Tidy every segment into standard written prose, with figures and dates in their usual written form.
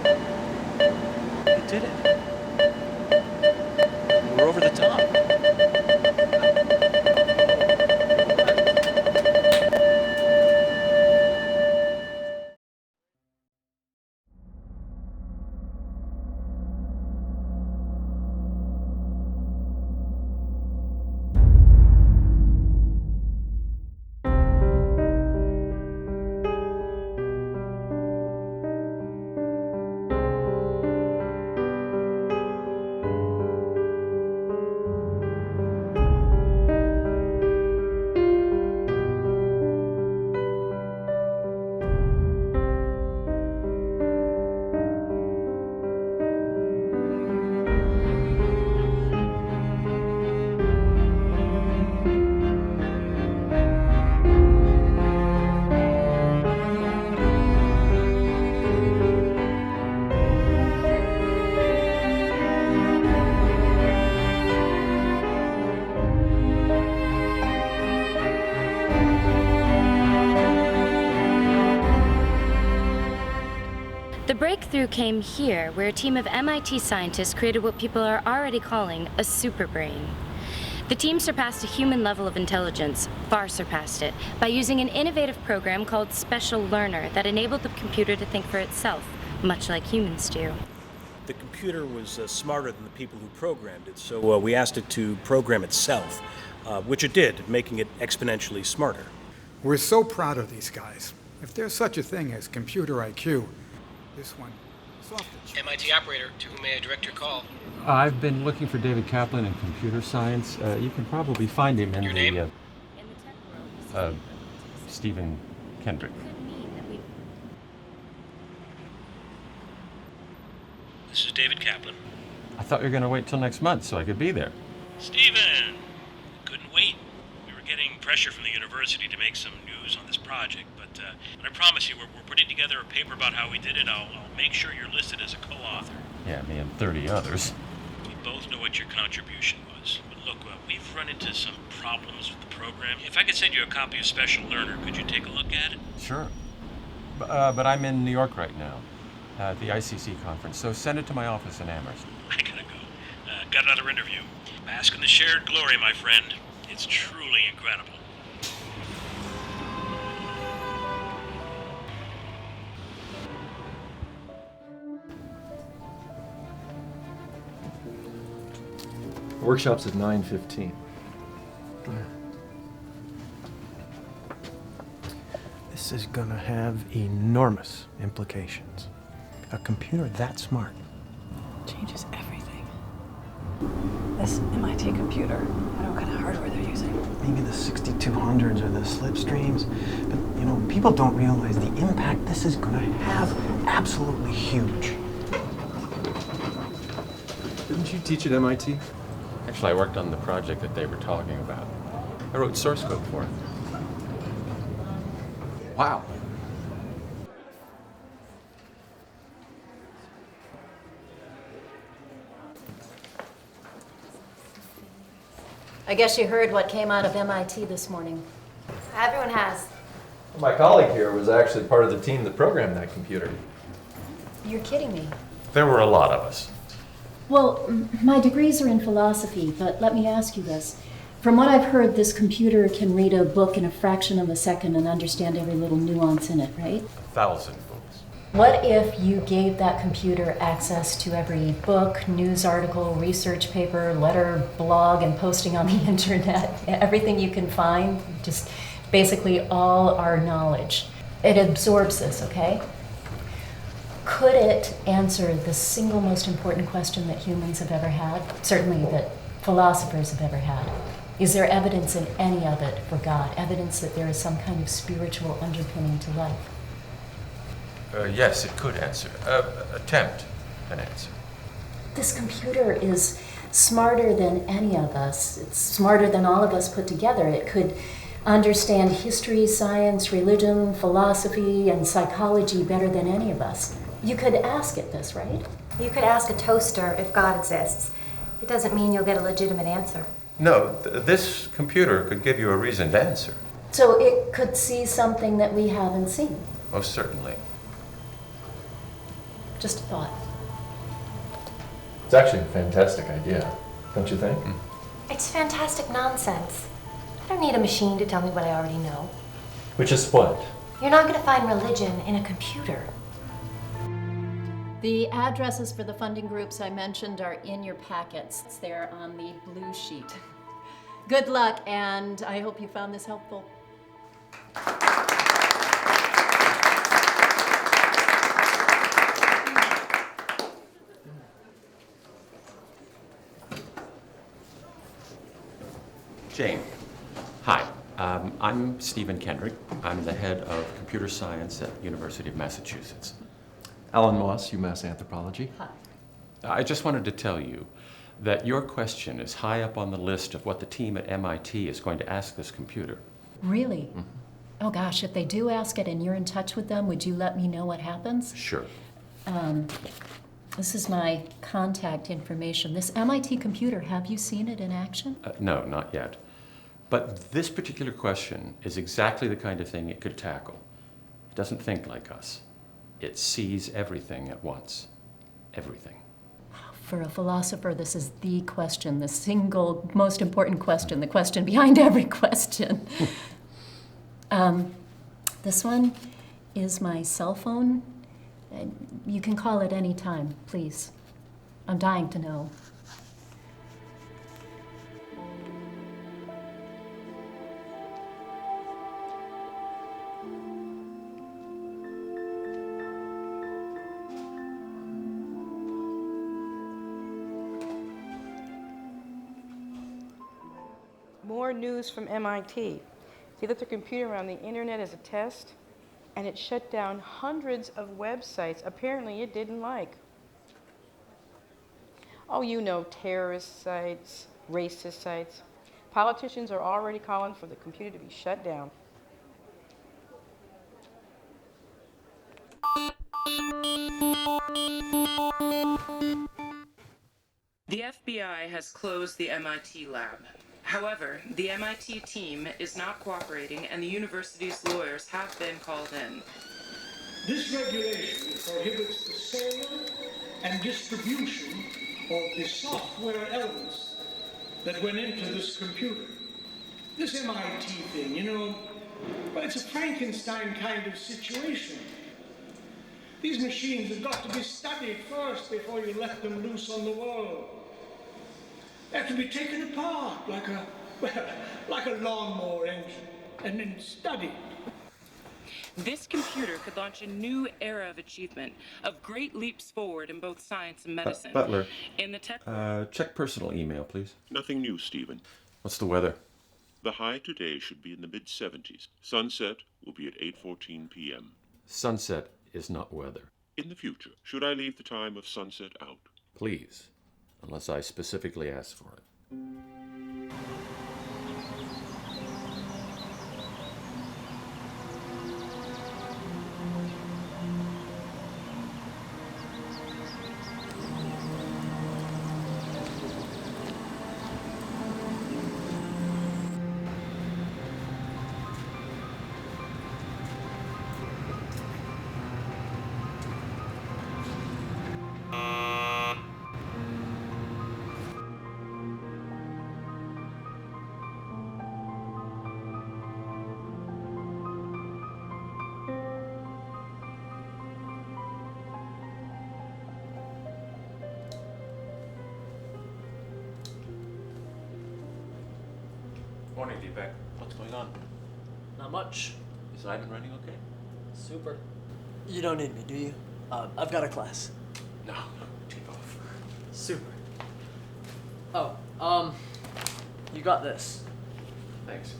You did it. We're over the top. The breakthrough came here, where a team of MIT scientists created what people are already calling a superbrain. The team surpassed a human level of intelligence, far surpassed it, by using an innovative program called Special Learner that enabled the computer to think for itself, much like humans do. The computer was smarter than the people who programmed it, so we asked it to program itself, which it did, making it exponentially smarter. We're so proud of these guys. If there's such a thing as computer IQ, this one is off the charts. MIT operator, to whom may I direct your call? I've been looking for David Kaplan in computer science. You can probably find him in Your name? Stephen Hendrick. This is David Kaplan. I thought you were going to wait till next month so I could be there. Stephen! Couldn't wait. We were getting pressure from the university to make some news on this project, but I promise you, we're putting together a paper about how we did it. I'll make sure you're listed as a co-author. Yeah, me and 30 others. We both know what your contribution was. But look, we've run into some problems with the program. If I could send you a copy of Special Learner, could you take a look at it? Sure. But I'm in New York right now at the ICC conference, so send it to my office in Amherst. I gotta go. Got another interview. Bask in the shared glory, my friend. It's truly incredible. Workshop's at 9:15. This is gonna have enormous implications. A computer that smart Changes everything. This MIT computer, I don't know what kind of hardware they're using. maybe the 6200s or the slipstreams, but you know, people don't realize the impact this is gonna have. Absolutely huge. Didn't you teach at MIT? Actually, I worked on the project that they were talking about. I wrote source code for it. Wow. I guess you heard what came out of MIT this morning. Everyone has. My colleague here was actually part of the team that programmed that computer. You're kidding me. There were a lot of us. Well, my degrees are in philosophy, but let me ask you this. From what I've heard, this computer can read a book in a fraction of a second and understand every little nuance in it, right? 1,000 books. What if you gave that computer access to every book, news article, research paper, letter, blog, and posting on the internet? Everything you can find, just basically all our knowledge. It absorbs this, okay? Could it answer the single most important question that humans have ever had? Certainly that philosophers have ever had. Is there evidence in any of it for God? Evidence that there is some kind of spiritual underpinning to life? Yes, it could answer. Attempt an answer. This computer is smarter than any of us. It's smarter than all of us put together. It could understand history, science, religion, philosophy, and psychology better than any of us. You could ask it this, right? You could ask a toaster if God exists. It doesn't mean you'll get a legitimate answer. No, this computer could give you a reasoned answer. So it could see something that we haven't seen. Most certainly. Just a thought. It's actually a fantastic idea, don't you think? It's fantastic nonsense. I don't need a machine to tell me what I already know. Which is what? You're not going to find religion in a computer. The addresses for the funding groups I mentioned are in your packets. They're on the blue sheet. Good luck, and I hope you found this helpful. Jane, hi. I'm Stephen Hendrick. I'm the head of computer science at University of Massachusetts. Alan Moss, UMass Anthropology. Hi. I just wanted to tell you that your question is high up on the list of what the team at MIT is going to ask this computer. Really? Oh gosh, if they do ask it and you're in touch with them, would you let me know what happens? Sure. This is my contact information. This MIT computer, have you seen it in action? No, not yet. But this particular question is exactly the kind of thing it could tackle. It doesn't think like us. It sees everything at once. Everything. For a philosopher, this is the question, the single most important question, the question behind every question. This one is my cell phone. You can call it any time, please. I'm dying to know. More news from MIT. They left their computer on the internet as a test, and it shut down hundreds of websites apparently it didn't like. Oh, you know, terrorist sites, racist sites. Politicians are already calling for the computer to be shut down. The FBI has closed the MIT lab. However, the MIT team is not cooperating, and the university's lawyers have been called in. This regulation prohibits the sale and distribution of the software elements that went into this computer. This MIT thing, you know, well, it's a Frankenstein kind of situation. These machines have got to be studied first before you let them loose on the world. They have to be taken apart like a lawnmower engine and then studied. This computer could launch a new era of achievement, of great leaps forward in both science and medicine. Butler, In the tech... check personal email, please. Nothing new, Stephen. What's the weather? The high today should be in the mid-70s. Sunset will be at 8:14 p.m. Sunset is not weather. In the future, should I leave the time of sunset out? Please, unless I specifically ask for it. Morning, Deepak. What's going on? Not much. Is Ivan running okay? Super. You don't need me, do you? I've got a class. No, take off. Super. Oh, you got this. Thanks.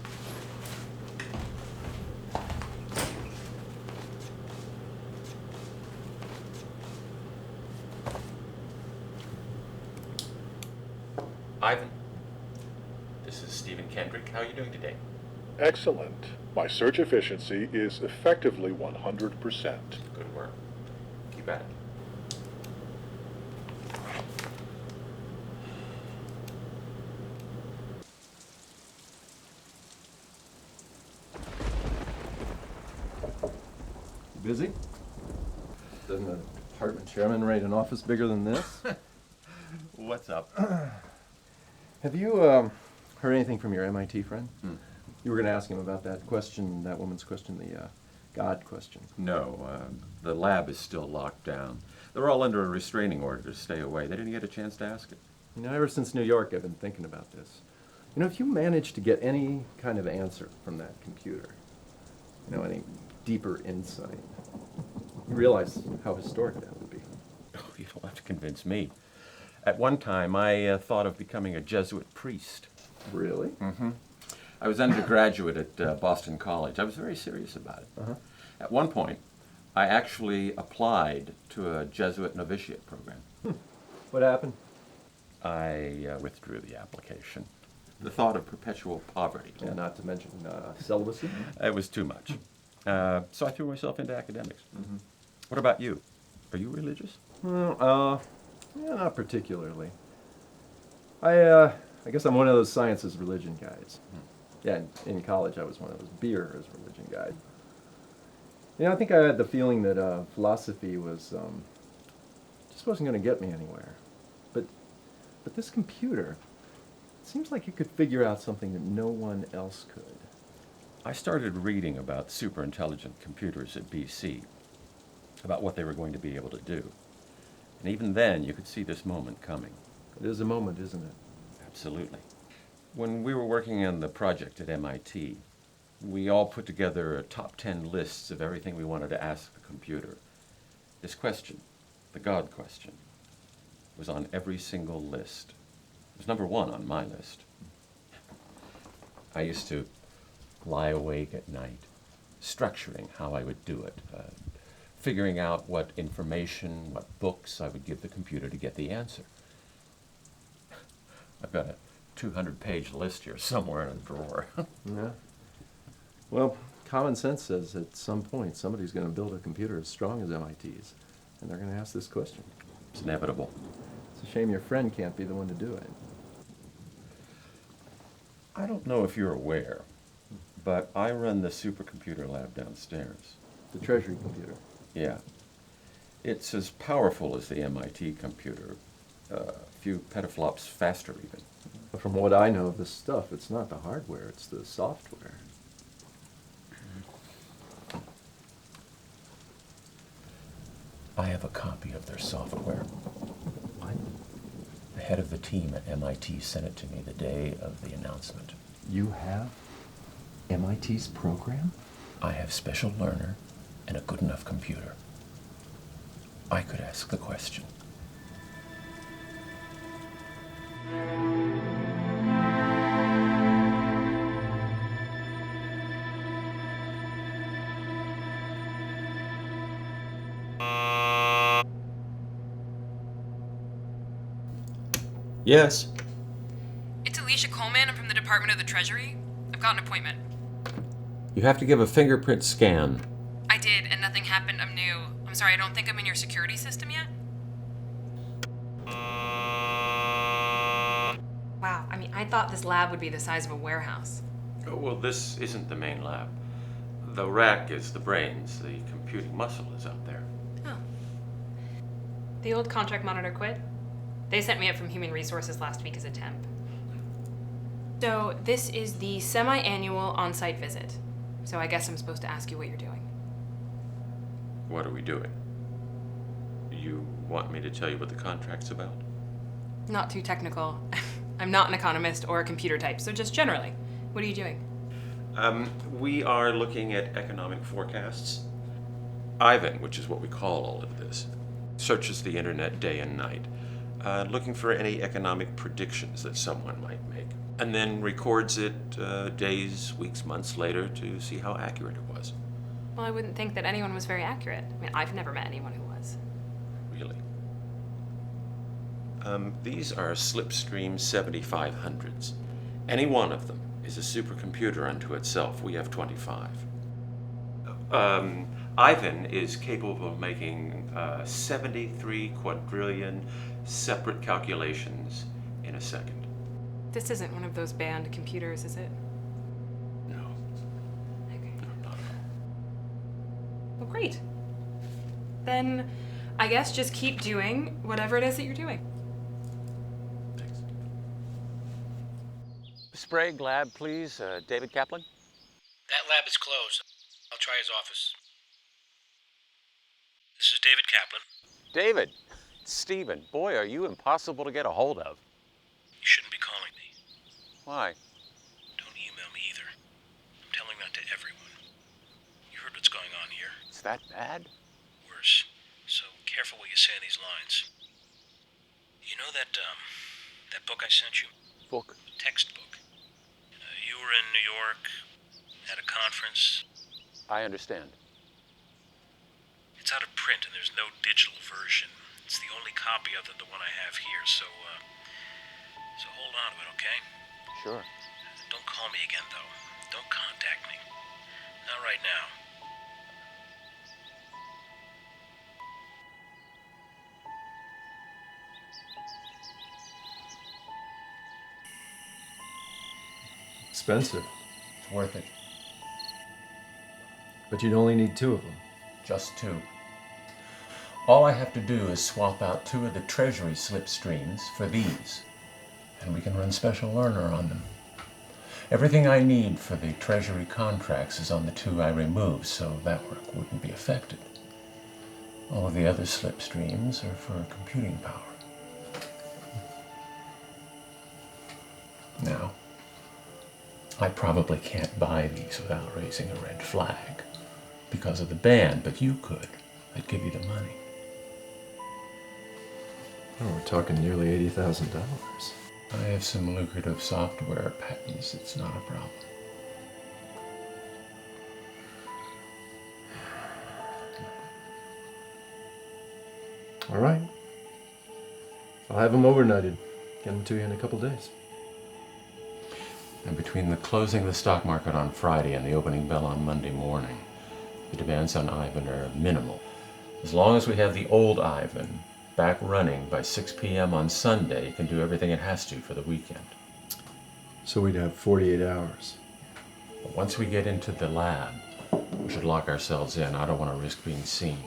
Ivan, this is Stephen Hendrick. How are you doing today? Excellent. My search efficiency is effectively 100%. Good work. Keep at it. Busy? Doesn't the department chairman rate an office bigger than this? What's up? Have you heard anything from your MIT friend? You were going to ask him about that question, that woman's question, the God question. No, the lab is still locked down. They're all under a restraining order to stay away. They didn't get a chance to ask it. You know, ever since New York, I've been thinking about this. You know, if you manage to get any kind of answer from that computer, you know, any deeper insight, you realize how historic that would be. Oh, you don't have to convince me. At one time, I thought of becoming a Jesuit priest. Really? Mm-hmm. I was undergraduate at Boston College. I was very serious about it. At one point, I actually applied to a Jesuit novitiate program. What happened? I withdrew the application. The thought of perpetual poverty. And not to mention celibacy? It was too much. So I threw myself into academics. What about you? Are you religious? Yeah, not particularly. I guess I'm one of those sciences religion guys. Yeah, in college I was one of those beer as religion guys. You know, I think I had the feeling that philosophy was just wasn't going to get me anywhere. But this computer, it seems like it could figure out something that no one else could. I started reading about super intelligent computers at BC, about what they were going to be able to do. And even then, you could see this moment coming. It is a moment, isn't it? Absolutely. When we were working on the project at MIT, we all put together a top 10 lists of everything we wanted to ask the computer. This question, the God question, was on every single list. It was number 1 on my list. I used to lie awake at night, structuring how I would do it, figuring out what information, what books I would give the computer to get the answer. I've got a 200-page list here somewhere in a drawer. Yeah. Well, common sense says at some point somebody's going to build a computer as strong as MIT's, and they're going to ask this question. It's inevitable. It's a shame your friend can't be the one to do it. I don't know if you're aware, but I run the supercomputer lab downstairs. The Treasury computer? Yeah. It's as powerful as the MIT computer. A few petaflops faster even. But from what I know of this stuff, it's not the hardware, it's the software. I have a copy of their software. What? The head of the team at MIT sent it to me the day of the announcement. You have MIT's program? I have special learner and a good enough computer. I could ask the question. Yes. It's Alicia Coleman. I'm from the Department of the Treasury. I've got an appointment. You have to give a fingerprint scan. I did, and nothing happened. I'm new. I'm sorry, I don't think I'm in your security system yet. Wow, I mean, I thought this lab would be the size of a warehouse. Oh, well, this isn't the main lab. The rack is the brains. The computing muscle is out there. Oh. The old contract monitor quit. They sent me up from Human Resources last week as a temp. So this is the semi-annual on-site visit. So I guess I'm supposed to ask you what you're doing. What are we doing? You want me to tell you what the contract's about? Not too technical. I'm not an economist or a computer type, so just generally. What are you doing? We are looking at economic forecasts. Ivan, which is what we call all of this, searches the internet day and night, looking for any economic predictions that someone might make, and then records it days, weeks, months later to see how accurate it was. Well, I wouldn't think that anyone was very accurate. I mean, I've never met anyone who was. Really? These are Slipstream 7500s. Any one of them is a supercomputer unto itself. We have 25. Ivan is capable of making 73 quadrillion separate calculations in a second. This isn't one of those banned computers, is it? No. Okay. No, not at all. Well, great. Then I guess just keep doing whatever it is that you're doing. Sprague lab, please. David Kaplan? That lab is closed. I'll try his office. This is David Kaplan. David! Stephen, boy, are you impossible to get a hold of. You shouldn't be calling me. Why? Don't email me either. I'm telling that to everyone. You heard what's going on here. It's that bad? Worse. So careful what you say in these lines. You know that book I sent you? Book? Textbook. You were in New York at a conference. I understand. It's out of print and there's no digital version. It's the only copy other than the one I have here, so hold on to it, okay? Sure. Don't call me again, though. Don't contact me. Not right now. Expensive. It's worth it. But you'd only need 2 of them. Just 2. All I have to do is swap out 2 of the Treasury slipstreams for these, and we can run special learner on them. Everything I need for the Treasury contracts is on the 2 I removed, so that work wouldn't be affected. All of the other slipstreams are for computing power. Now, I probably can't buy these without raising a red flag because of the ban, but you could. I'd give you the money. Oh, we're talking nearly $80,000. I have some lucrative software patents. It's not a problem. All right. I'll have them overnighted. Get them to you in a couple days. And between the closing of the stock market on Friday and the opening bell on Monday morning, the demands on Ivan are minimal. As long as we have the old Ivan back running by 6 p.m. on Sunday, it can do everything it has to for the weekend. So we'd have 48 hours. But once we get into the lab, we should lock ourselves in. I don't want to risk being seen.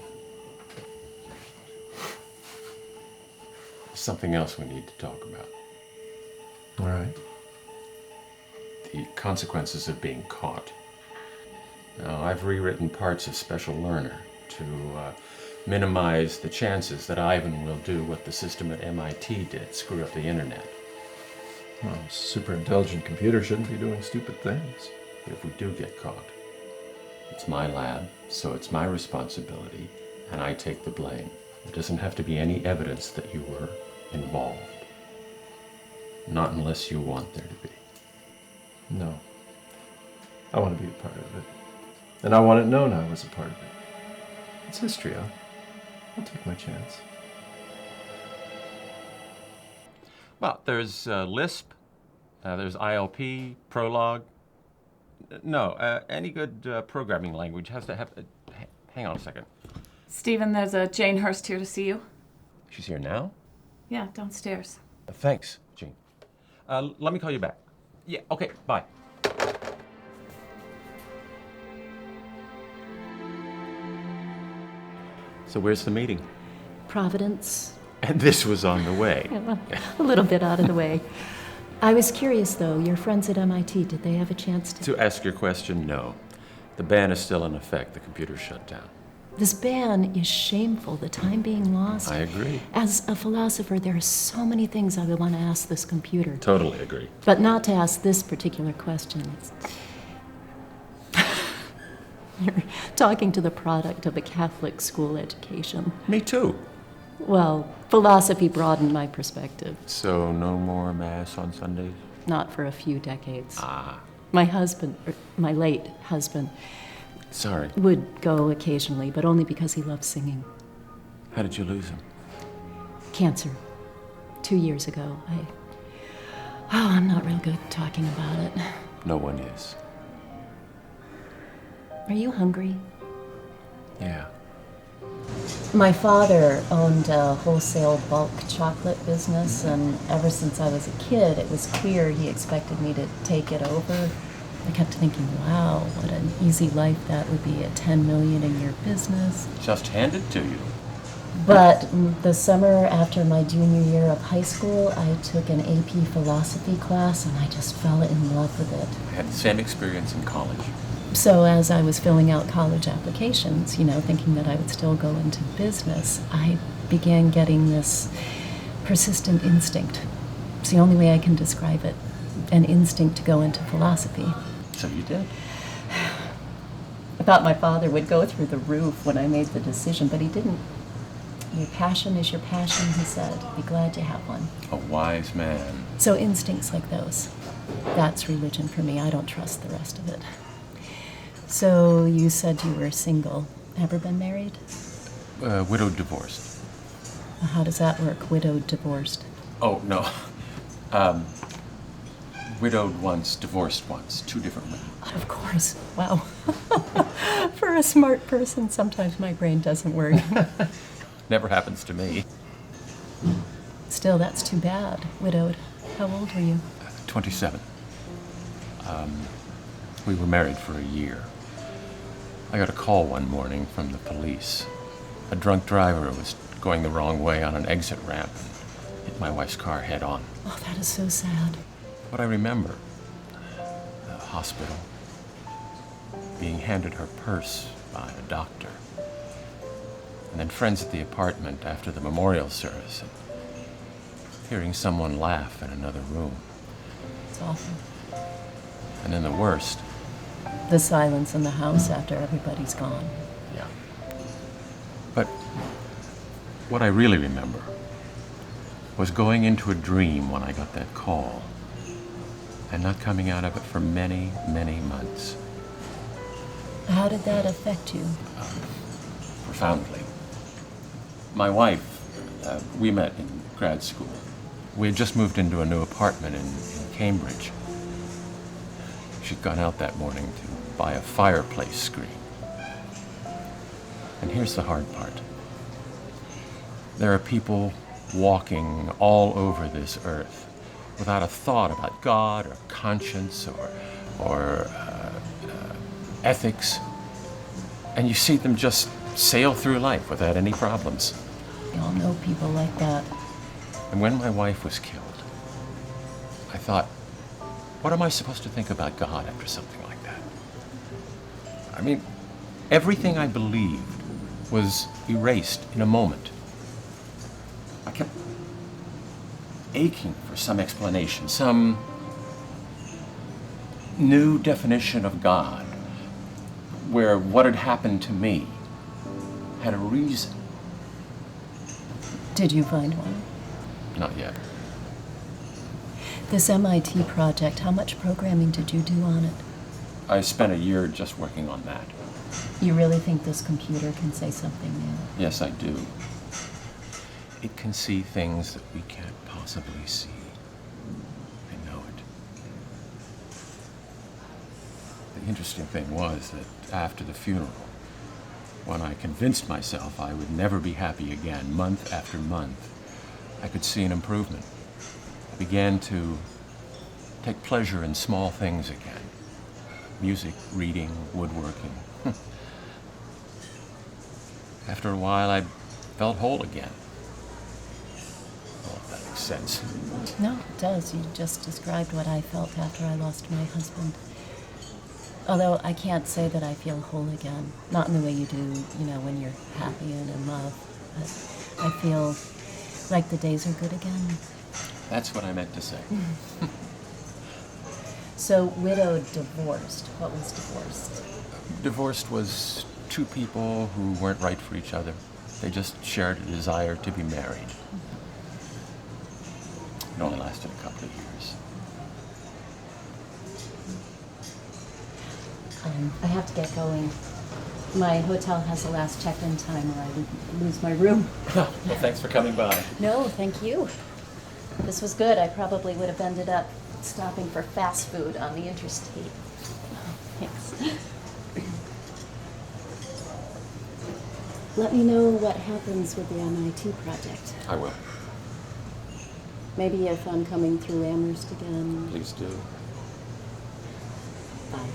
There's something else we need to talk about. All right. The consequences of being caught. Now, I've rewritten parts of Special Learner to minimize the chances that Ivan will do what the system at MIT did, screw up the internet. Well, a super intelligent computer shouldn't be doing stupid things. But if we do get caught, it's my lab, so it's my responsibility, and I take the blame. There doesn't have to be any evidence that you were involved. Not unless you want there to be. No. I want to be a part of it. And I want it known I was a part of it. It's history. I'll take my chance. Well, there's Lisp, there's ILP, Prolog. No, any good programming language has to have... hang on a second. Stephen, there's a Jane Hurst here to see you. She's here now? Yeah, downstairs. Thanks, Jean. Let me call you back. Yeah, okay, bye. So where's the meeting? Providence. And this was on the way. Yeah, well, a little bit out of the way. I was curious, though. Your friends at MIT, did they have a chance to... To ask your question, no. The ban is still in effect. The computer's shut down. This ban is shameful, the time being lost. I agree. As a philosopher, there are so many things I would want to ask this computer. Totally agree. But not to ask this particular question. You're talking to the product of a Catholic school education. Me too. Well, philosophy broadened my perspective. So no more Mass on Sundays? Not for a few decades. Ah. My husband, or my late husband, Sorry. would go occasionally, but only because he loved singing. How did you lose him? Cancer. 2 years ago. I'm not real good talking about it. No one is. Are you hungry? Yeah. My father owned a wholesale bulk chocolate business, and ever since I was a kid, it was clear he expected me to take it over. I kept thinking, wow, what an easy life that would be, at $10 million in your business. Just handed to you. But the summer after my junior year of high school, I took an AP philosophy class, and I just fell in love with it. I had the same experience in college. So as I was filling out college applications, thinking that I would still go into business, I began getting this persistent instinct. It's the only way I can describe it. An instinct to go into philosophy. So you did? I thought my father would go through the roof when I made the decision, but he didn't. Your passion is your passion, he said. Be glad you have one. A wise man. So instincts like those, that's religion for me. I don't trust the rest of it. So you said you were single. Ever been married? Widowed, divorced. How does that work, widowed, divorced? Oh, no. Widowed once, divorced once. 2 different women. Of course. Wow. For a smart person, sometimes my brain doesn't work. Never happens to me. Still, that's too bad. Widowed. How old were you? 27. We were married for a year. I got a call one morning from the police. A drunk driver was going the wrong way on an exit ramp and hit my wife's car head on. Oh, that is so sad. What I remember, the hospital, being handed her purse by a doctor, and then friends at the apartment after the memorial service, and hearing someone laugh in another room. It's awful. And then the worst. The silence in the house after everybody's gone. Yeah. But what I really remember was going into a dream when I got that call, and not coming out of it for many, many months. How did that affect you? Profoundly. My wife, we met in grad school. We had just moved into a new apartment in Cambridge. She'd gone out that morning to buy a fireplace screen. And here's the hard part. There are people walking all over this earth without a thought about God or conscience or ethics. And you see them just sail through life without any problems. We all know people like that. And when my wife was killed, I thought, what am I supposed to think about God after something like that? I mean, everything I believed was erased in a moment. I kept aching for some explanation, some new definition of God, where what had happened to me had a reason. Did you find one? Not yet. This MIT project, how much programming did you do on it? I spent a year just working on that. You really think this computer can say something new? Yes, I do. It can see things that we can't possibly see. I know it. The interesting thing was that after the funeral, when I convinced myself I would never be happy again, month after month, I could see an improvement. I began to take pleasure in small things again. Music, reading, woodworking. After a while, I felt whole again. Well, if that makes sense. No, it does. You just described what I felt after I lost my husband. Although I can't say that I feel whole again. Not in the way you do, when you're happy and in love. But I feel like the days are good again. That's what I meant to say. So, widowed, divorced. What was divorced? Divorced was 2 people who weren't right for each other. They just shared a desire to be married. It only lasted a couple of years. I have to get going. My hotel has the last check-in time or I would lose my room. Well, thanks for coming by. No, thank you. This was good. I probably would have ended up stopping for fast food on the interstate. Thanks. Let me know what happens with the MIT project. I will. Maybe if I'm coming through Amherst again. Please do. Bye.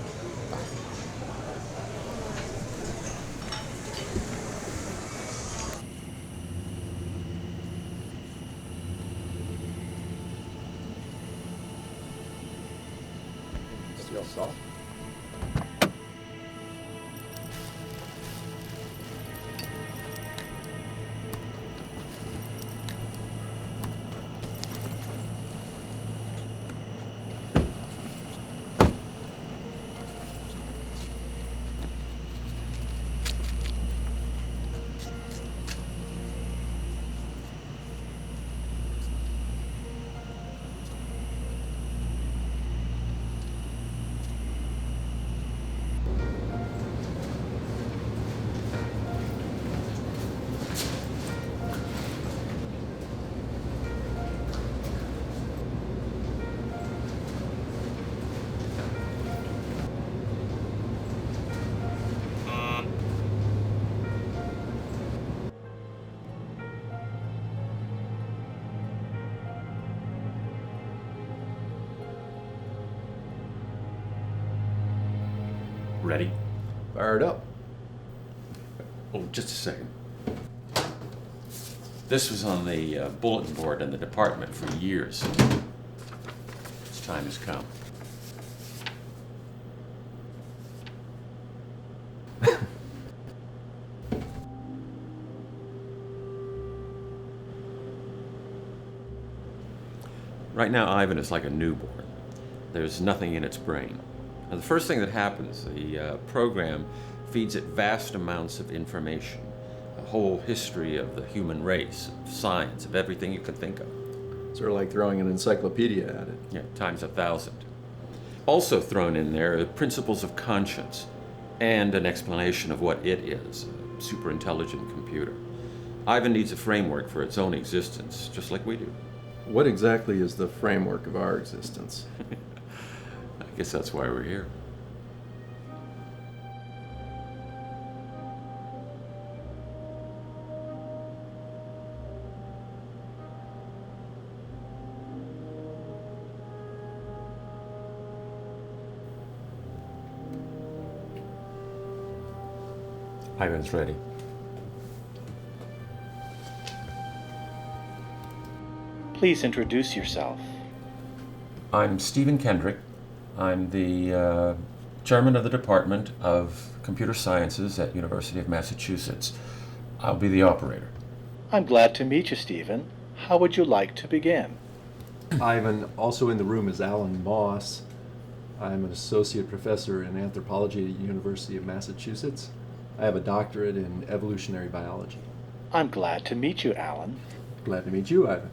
See how soft? Ready? Fired up. Oh, just a second. This was on the bulletin board in the department for years. Its time has come. Right now, Ivan is like a newborn. There's nothing in its brain. Now, the first thing that happens, the program feeds it vast amounts of information, a whole history of the human race, of science, of everything you can think of. Sort of like throwing an encyclopedia at it. Yeah, times 1,000. Also thrown in there are principles of conscience and an explanation of what it is, a super intelligent computer. Ivan needs a framework for its own existence, just like we do. What exactly is the framework of our existence? I guess that's why we're here. Ivan's ready. Please introduce yourself. I'm Stephen Hendrick. I'm the chairman of the Department of Computer Sciences at University of Massachusetts. I'll be the operator. I'm glad to meet you, Stephen. How would you like to begin? Ivan, also in the room is Alan Moss. I'm an associate professor in anthropology at University of Massachusetts. I have a doctorate in evolutionary biology. I'm glad to meet you, Alan. Glad to meet you, Ivan.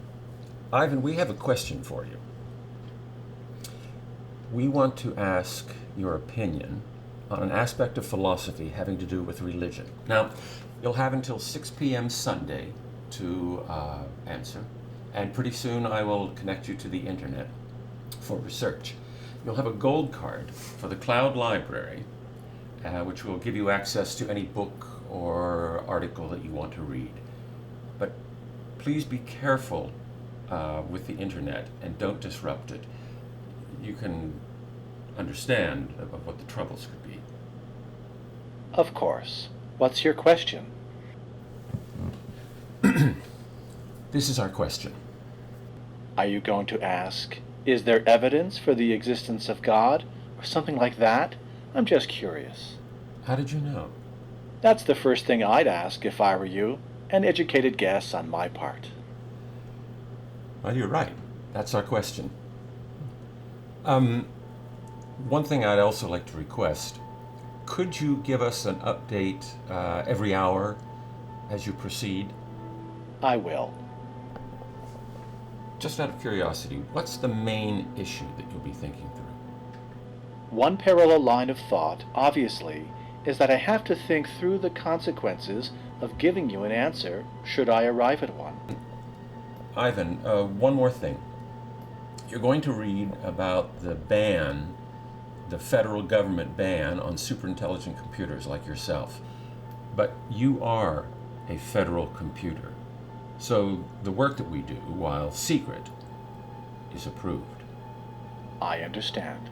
Ivan, we have a question for you. We want to ask your opinion on an aspect of philosophy having to do with religion. Now, you'll have until 6 p.m. Sunday to answer, and pretty soon I will connect you to the internet for research. You'll have a gold card for the Cloud Library, which will give you access to any book or article that you want to read. But please be careful with the internet and don't disrupt it. You can understand of what the troubles could be. Of course. What's your question? This is our question. Are you going to ask, is there evidence for the existence of God, or something like that? I'm just curious. How did you know? That's the first thing I'd ask if I were you. An educated guess on my part. Well, you're right. That's our question. One thing I'd also like to request, could you give us an update every hour as you proceed? I will. Just out of curiosity, what's the main issue that you'll be thinking through? One parallel line of thought, obviously, is that I have to think through the consequences of giving you an answer should I arrive at one. Ivan, one more thing. You're going to read about the ban, the federal government ban on superintelligent computers like yourself. But you are a federal computer. So the work that we do, while secret, is approved. I understand.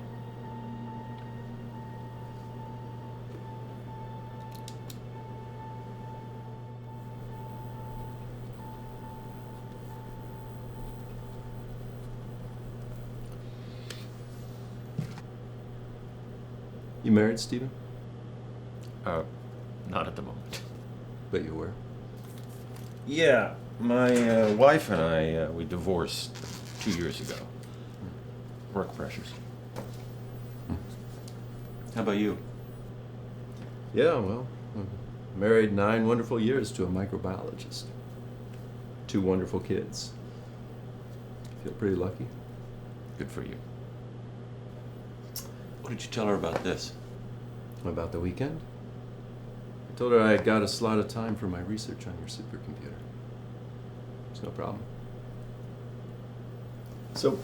You married, Stephen? Not at the moment. But you were? Yeah, my wife and I, we divorced 2 years ago. Work pressures. How about you? Yeah, well, married 9 wonderful years to a microbiologist. 2 wonderful kids. Feel pretty lucky. Good for you. What did you tell her about this? About the weekend? I told her I got a slot of time for my research on your supercomputer. It's no problem. So,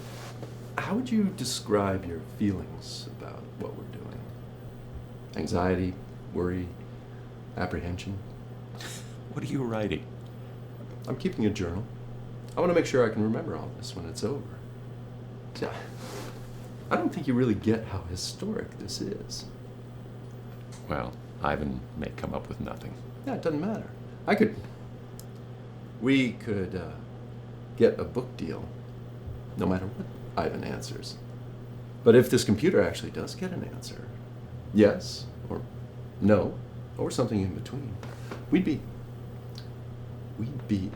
how would you describe your feelings about what we're doing? Anxiety, worry, apprehension? What are you writing? I'm keeping a journal. I want to make sure I can remember all this when it's over. See, I don't think you really get how historic this is. Well, Ivan may come up with nothing. Yeah, it doesn't matter. We could get a book deal, no matter what Ivan answers. But if this computer actually does get an answer, yes, or no, or something in between, we'd be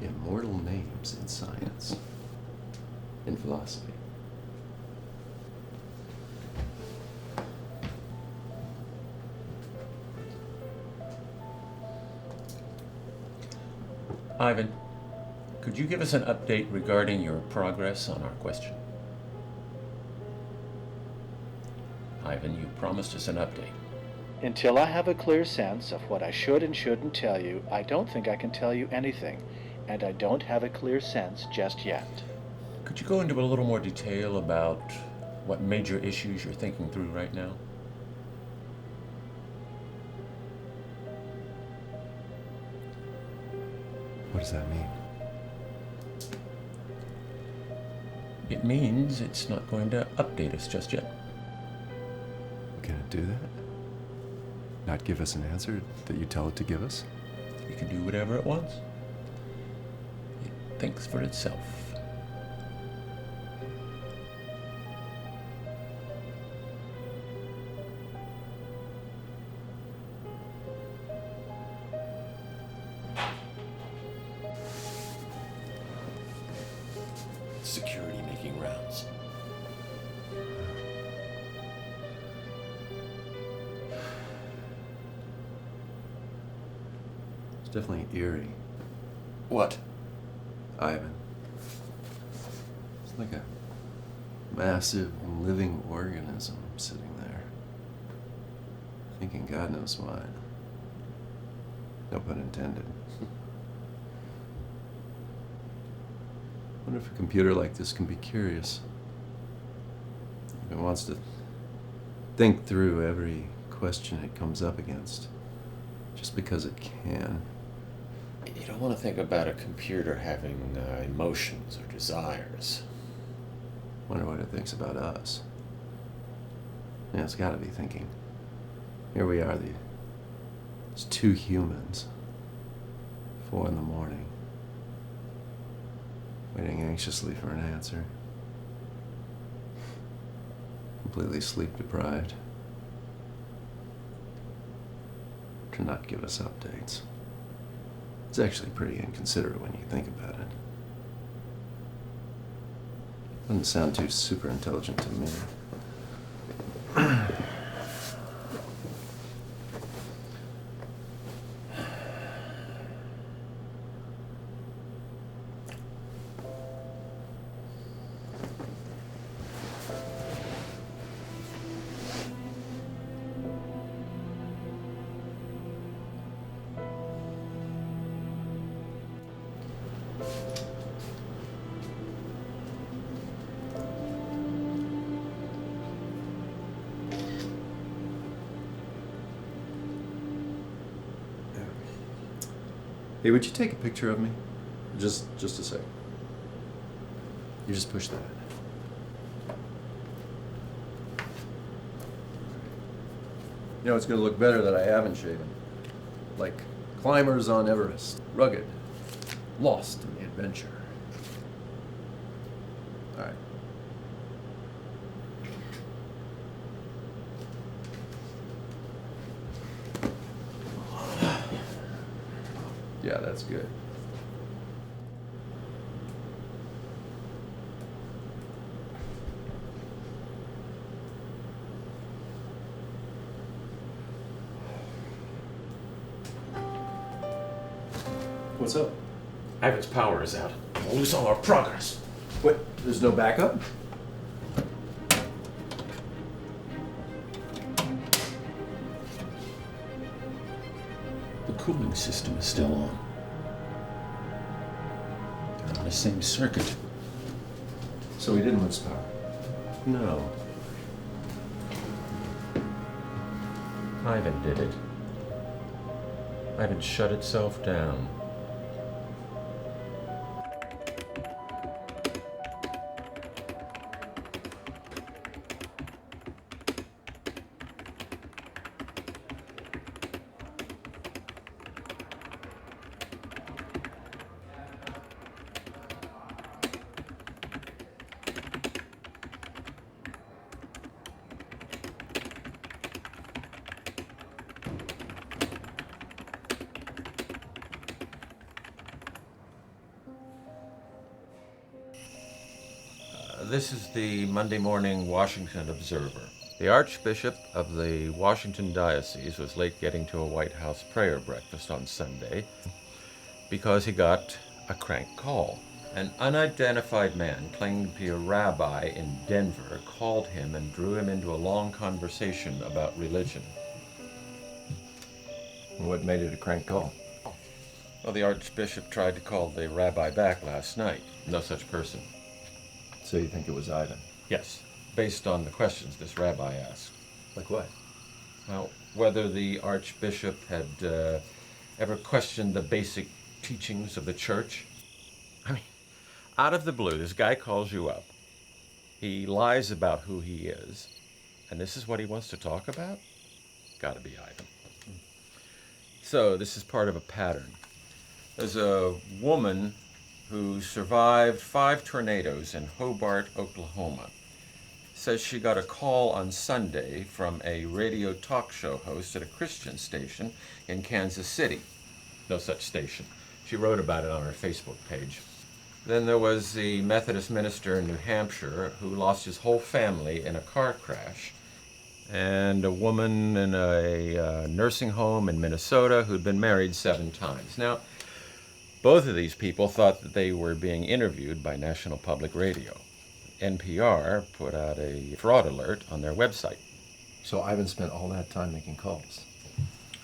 immortal names in science, in philosophy. Ivan, could you give us an update regarding your progress on our question? Ivan, you promised us an update. Until I have a clear sense of what I should and shouldn't tell you, I don't think I can tell you anything, and I don't have a clear sense just yet. Could you go into a little more detail about what major issues you're thinking through right now? What does that mean? It means it's not going to update us just yet. Can it do that? Not give us an answer that you tell it to give us? It can do whatever it wants. It thinks for itself. Security making rounds. It's definitely eerie. What? Ivan. It's like a massive living organism sitting there, thinking God knows what. No pun intended. I wonder if a computer like this can be curious. If it wants to think through every question it comes up against, just because it can. You don't want to think about a computer having emotions or desires. Wonder what it thinks about us. Yeah, it's got to be thinking. Here we are, these 2 humans, 4 in the morning, waiting anxiously for an answer. Completely sleep deprived. To not give us updates. It's actually pretty inconsiderate when you think about it. Doesn't sound too super intelligent to me. Hey, would you take a picture of me? Just a sec. You just push that. You know, it's going to look better that I haven't shaven. Like climbers on Everest. Rugged. Lost in the adventure. All right. Yeah, that's good. What's up? Ivan's power is out. We'll lose all our progress. What? There's no backup? The cooling system is still on. They're on the same circuit. So we didn't lose power? No. Ivan did it. Ivan shut itself down. This is the Monday Morning Washington Observer. The Archbishop of the Washington Diocese was late getting to a White House prayer breakfast on Sunday because he got a crank call. An unidentified man claiming to be a rabbi in Denver called him and drew him into a long conversation about religion. What made it a crank call? Well, the Archbishop tried to call the rabbi back last night. No such person. So you think it was Ivan? Yes, based on the questions this rabbi asked. Like what? Well, whether the Archbishop had ever questioned the basic teachings of the church. I mean, out of the blue, this guy calls you up. He lies about who he is. And this is what he wants to talk about? Gotta be Ivan. So, this is part of a pattern. There's a woman who survived 5 tornadoes in Hobart, Oklahoma. Says she got a call on Sunday from a radio talk show host at a Christian station in Kansas City. No such station. She wrote about it on her Facebook page. Then there was the Methodist minister in New Hampshire who lost his whole family in a car crash, and a woman in a nursing home in Minnesota who'd been married 7 times. Now, both of these people thought that they were being interviewed by National Public Radio. NPR put out a fraud alert on their website. So Ivan spent all that time making calls?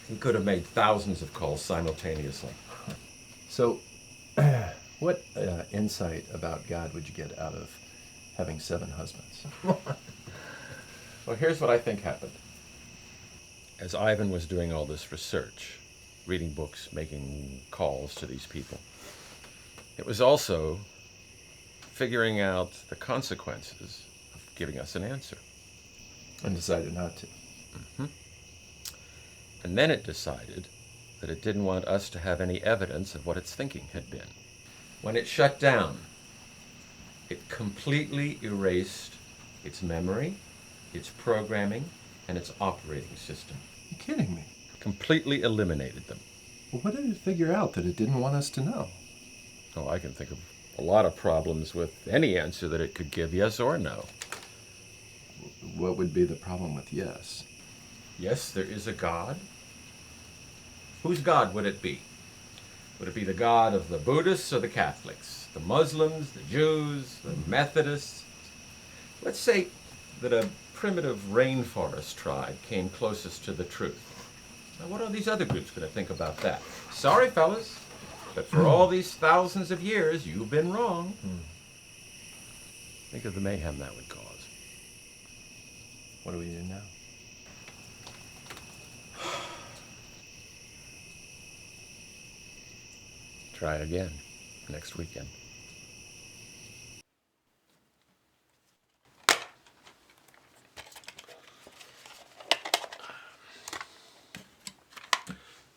He could have made thousands of calls simultaneously. So, what insight about God would you get out of having 7 husbands? Well, here's what I think happened. As Ivan was doing all this research, reading books, making calls to these people, it was also figuring out the consequences of giving us an answer. And decided not to. Mm-hmm. And then it decided that it didn't want us to have any evidence of what its thinking had been. When it shut down, it completely erased its memory, its programming, and its operating system. You're kidding me. Completely eliminated them. Well, what did it figure out that it didn't want us to know? Oh, I can think of a lot of problems with any answer that it could give, yes or no. What would be the problem with yes? Yes, there is a God. Whose God would it be? Would it be the God of the Buddhists or the Catholics? The Muslims, the Jews, the Methodists? Let's say that a primitive rainforest tribe came closest to the truth. Now, what are these other groups going to think about that? Sorry, fellas, but for all these thousands of years, you've been wrong. Think of the mayhem that would cause. What do we do now? Try again next weekend.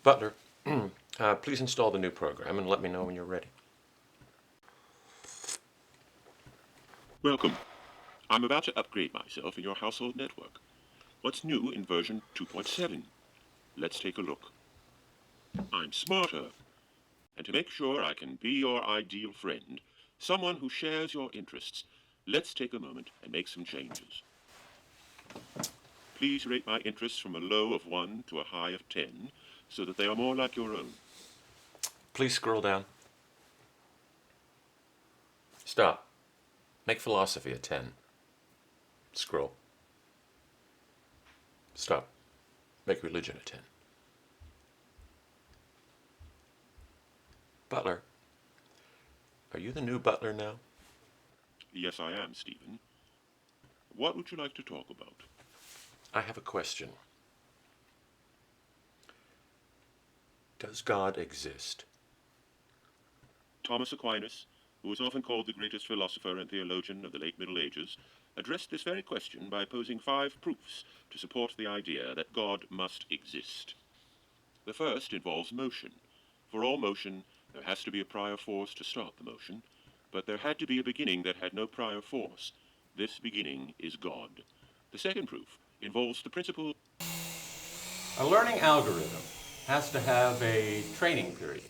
Butler, please install the new program and let me know when you're ready. Welcome. I'm about to upgrade myself in your household network. What's new in version 2.7? Let's take a look. I'm smarter, And to make sure I can be your ideal friend, someone who shares your interests, let's take a moment and make some changes. Please rate my interests from a low of 1 to a high of 10, so that they are more like your own. Please scroll down. Stop. Make philosophy a 10. Scroll. Stop. Make religion a 10. Butler. Are you the new butler now? Yes, I am, Stephen. What would you like to talk about? I have a question. Does God exist? Thomas Aquinas, who is often called the greatest philosopher and theologian of the late Middle Ages, addressed this very question by posing 5 proofs to support the idea that God must exist. The first involves motion. For all motion, there has to be a prior force to start the motion, but there had to be a beginning that had no prior force. This beginning is God. The second proof involves the principle. A learning algorithm has to have a training period,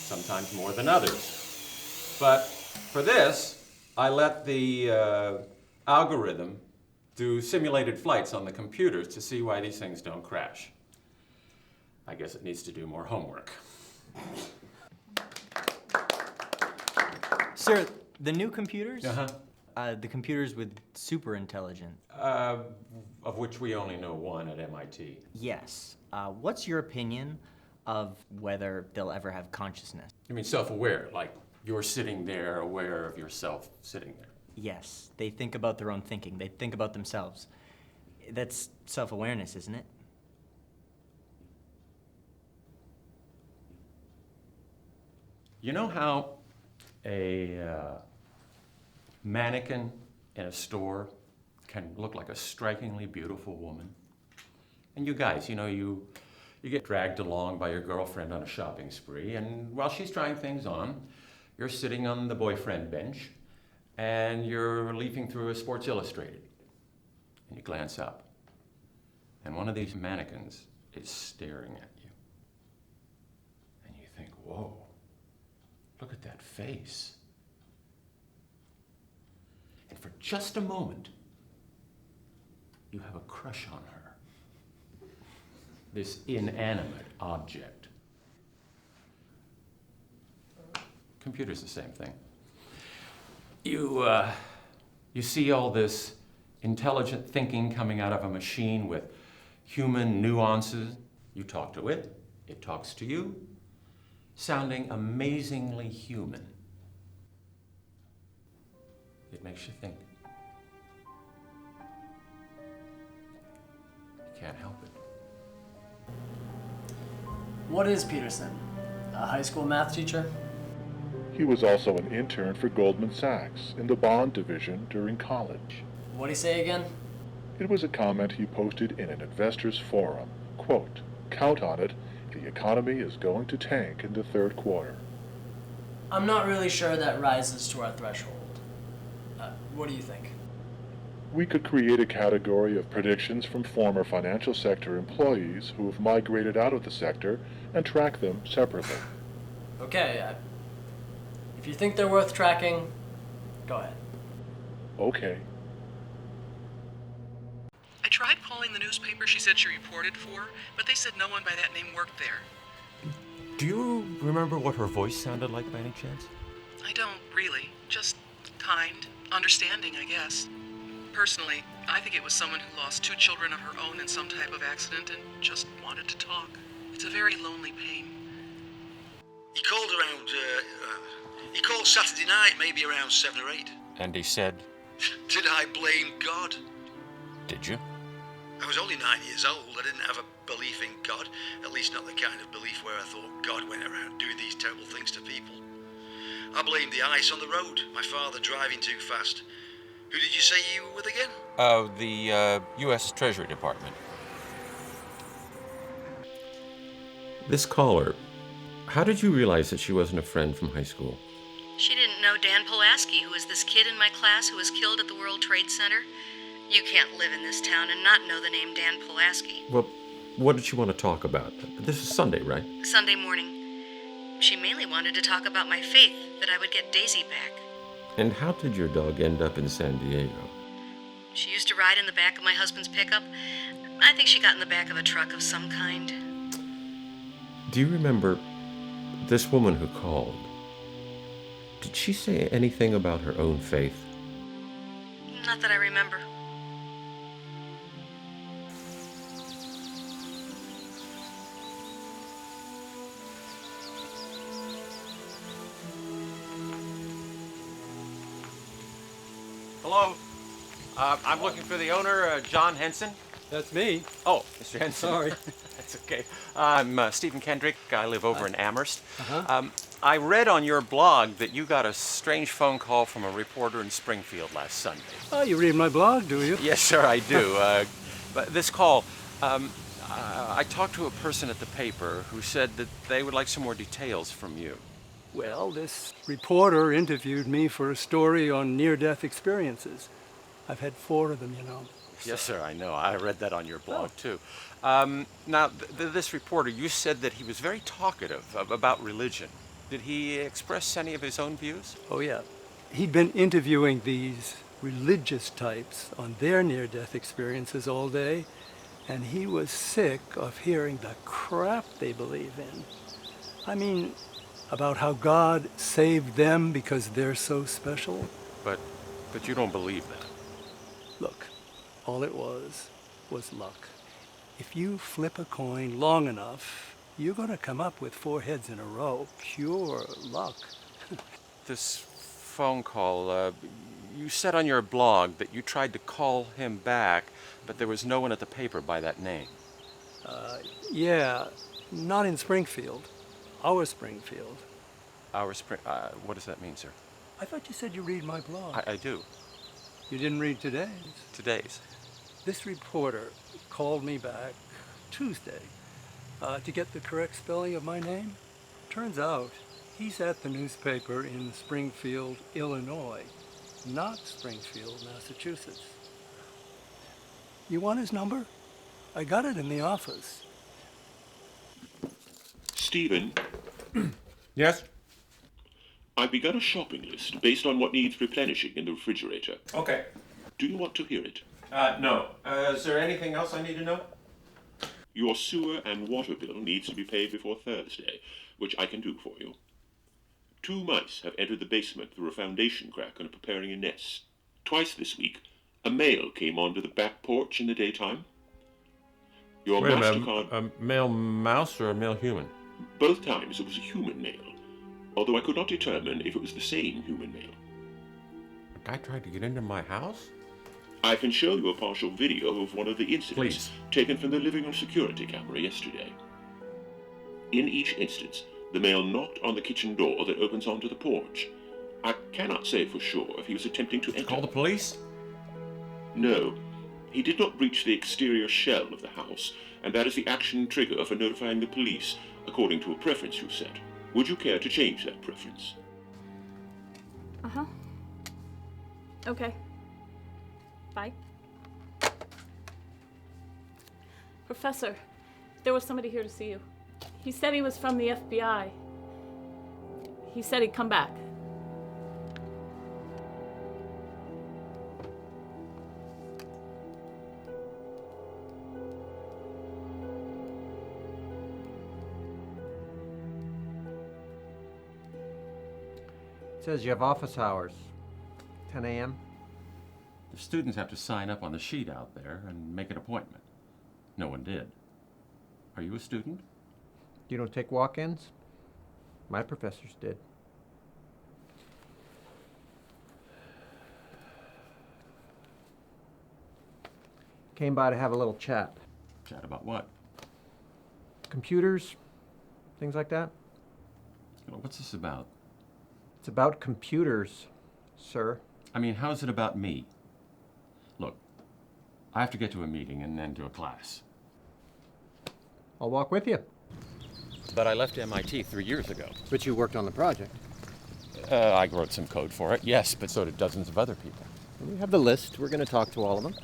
sometimes more than others. But for this, I let the algorithm do simulated flights on the computers to see why these things don't crash. I guess it needs to do more homework. Sir, the new computers? The computers with super intelligence. Of which we only know one at MIT. Yes. What's your opinion of whether they'll ever have consciousness? You mean self-aware, like you're sitting there aware of yourself sitting there? Yes. They think about their own thinking. They think about themselves. That's self-awareness, isn't it? You know how a mannequin in a store can look like a strikingly beautiful woman? And you guys, you get dragged along by your girlfriend on a shopping spree, and while she's trying things on, you're sitting on the boyfriend bench, and you're leafing through a Sports Illustrated, and you glance up, and one of these mannequins is staring at you. And you think, whoa, look at that face. And for just a moment, you have a crush on her. This inanimate object. Computer's the same thing. You see all this intelligent thinking coming out of a machine with human nuances. You talk to it, it talks to you, sounding amazingly human. It makes you think. You can't help it. What is Peterson? A high school math teacher? He was also an intern for Goldman Sachs in the bond division during college. What'd he say again? It was a comment he posted in an investors forum. Quote, "Count on it, the economy is going to tank in the third quarter." I'm not really sure that rises to our threshold. What do you think? We could create a category of predictions from former financial sector employees who have migrated out of the sector and track them separately. Okay, if you think they're worth tracking, go ahead. Okay. I tried calling the newspaper she said she reported for, but they said no one by that name worked there. Do you remember what her voice sounded like by any chance? I don't really. Just kind, understanding, I guess. Personally, I think it was someone who lost 2 children of her own in some type of accident and just wanted to talk. It's a very lonely pain. He called around, he called Saturday night, maybe around 7 or 8. And he said, Did I blame God? did you? I was only 9 years old. I didn't have a belief in God, at least not the kind of belief where I thought God went around doing these terrible things to people. I blamed the ice on the road, my father driving too fast. Who did you say you were with again? The U.S. Treasury Department. This caller, how did you realize that she wasn't a friend from high school? She didn't know Dan Pulaski, who was this kid in my class who was killed at the World Trade Center. You can't live in this town and not know the name Dan Pulaski. Well, What did she want to talk about? This is Sunday, right? Sunday morning. She mainly wanted to talk about my faith, that I would get Daisy back. And how did your dog end up in San Diego? She used to ride in the back of my husband's pickup. I think she got in the back of a truck of some kind. Do you remember this woman who called? Did she say anything about her own faith? Not that I remember. Hello. I'm looking for the owner, John Henson. That's me. Oh, Mr. Henson. Sorry. That's okay. I'm Stephen Hendrick. I live over in Amherst. Uh-huh. I read on your blog that you got a strange phone call from a reporter in Springfield last Sunday. Oh, you read my blog, do you? Yes, sir, I do. But this call, I talked to a person at the paper who said that they would like some more details from you. Well, this reporter interviewed me for a story on near-death experiences. I've had 4 of them, you know. Yes, sir, I know. I read that on your blog, too. Now, this reporter, you said that he was very talkative about religion. Did he express any of his own views? Oh, yeah. He'd been interviewing these religious types on their near-death experiences all day, and he was sick of hearing the crap they believe in. I mean, about how God saved them because they're so special. But you don't believe that. Look, all it was luck. If you flip a coin long enough, you're going to come up with 4 heads in a row. Pure luck. This phone call, you said on your blog that you tried to call him back, but there was no one at the paper by that name. Yeah, not in Springfield. Our Springfield. What does that mean, sir? I thought you said you read my blog. I do. You didn't read today's? Today's. This reporter called me back Tuesday to get the correct spelling of my name. Turns out he's at the newspaper in Springfield, Illinois, not Springfield, Massachusetts. You want his number? I got it in the office. Stephen? Yes? I've begun a shopping list based on what needs replenishing in the refrigerator. Okay. Do you want to hear it? No. Is there anything else I need to know? Your sewer and water bill needs to be paid before Thursday, which I can do for you. 2 mice have entered the basement through a foundation crack and are preparing a nest. Twice this week, a male came onto the back porch in the daytime. Your Wait MasterCard... a male mouse or a male human? Both times it was a human male, although I could not determine if it was the same human male. A guy tried to get into my house? I can show you a partial video of one of the incidents taken from the living room security camera yesterday. In each instance, the male knocked on the kitchen door that opens onto the porch. I cannot say for sure if he was attempting to enter. Call the police? No. He did not breach the exterior shell of the house, and that is the action trigger for notifying the police, according to a preference you set. Would you care to change that preference? Uh-huh. Okay. Bye. Professor, there was somebody here to see you. He said he was from the FBI. He said he'd come back. It says you have office hours, 10 a.m. The students have to sign up on the sheet out there and make an appointment. No one did. Are you a student? You don't take walk-ins? My professors did. Came by to have a little chat. Chat about what? Computers, things like that. What's this about? It's about computers, sir. I mean, how's it about me? Look, I have to get to a meeting and then to a class. I'll walk with you. But I left MIT 3 years ago. But you worked on the project. I wrote some code for it, yes, but so did dozens of other people. We have the list. We're going to talk to all of them.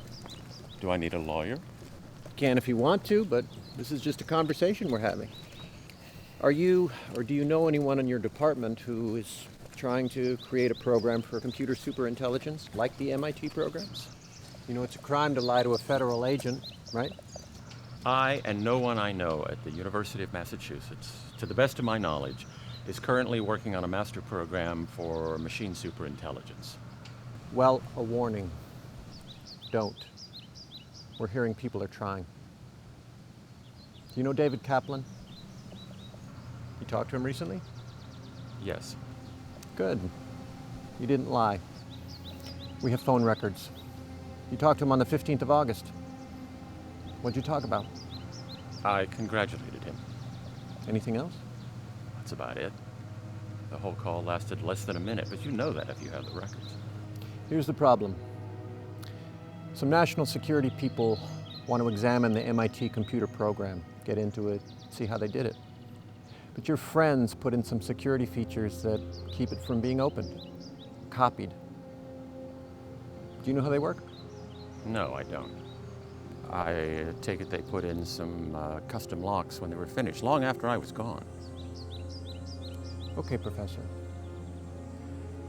Do I need a lawyer? You can if you want to, but This is just a conversation we're having. Are you, or do you know anyone in your department who is trying to create a program for computer superintelligence, like the MIT programs? You know, it's a crime to lie to a federal agent, right? I and no one I know at the University of Massachusetts, to the best of my knowledge, is currently working on a master program for machine superintelligence. Well, a warning. Don't. We're hearing people are trying. Do you know David Kaplan? You talked to him recently? Yes. Good. You didn't lie. We have phone records. You talked to him on the 15th of August. What'd you talk about? I congratulated him. Anything else? That's about it. The whole call lasted less than a minute, but you know that if you have the records. Here's the problem. Some national security people want to examine the MIT computer program, get into it, see how they did it. But your friends put in some security features that keep it from being opened, copied. Do you know how they work? No, I don't. I take it they put in some custom locks when they were finished, long after I was gone. Okay, Professor.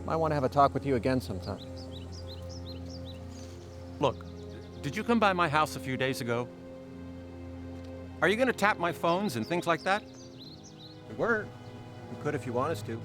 Might want to have a talk with you again sometime. Look, did you come by my house a few days ago? Are you going to tap my phones and things like that? We weren't. We could if you want us to.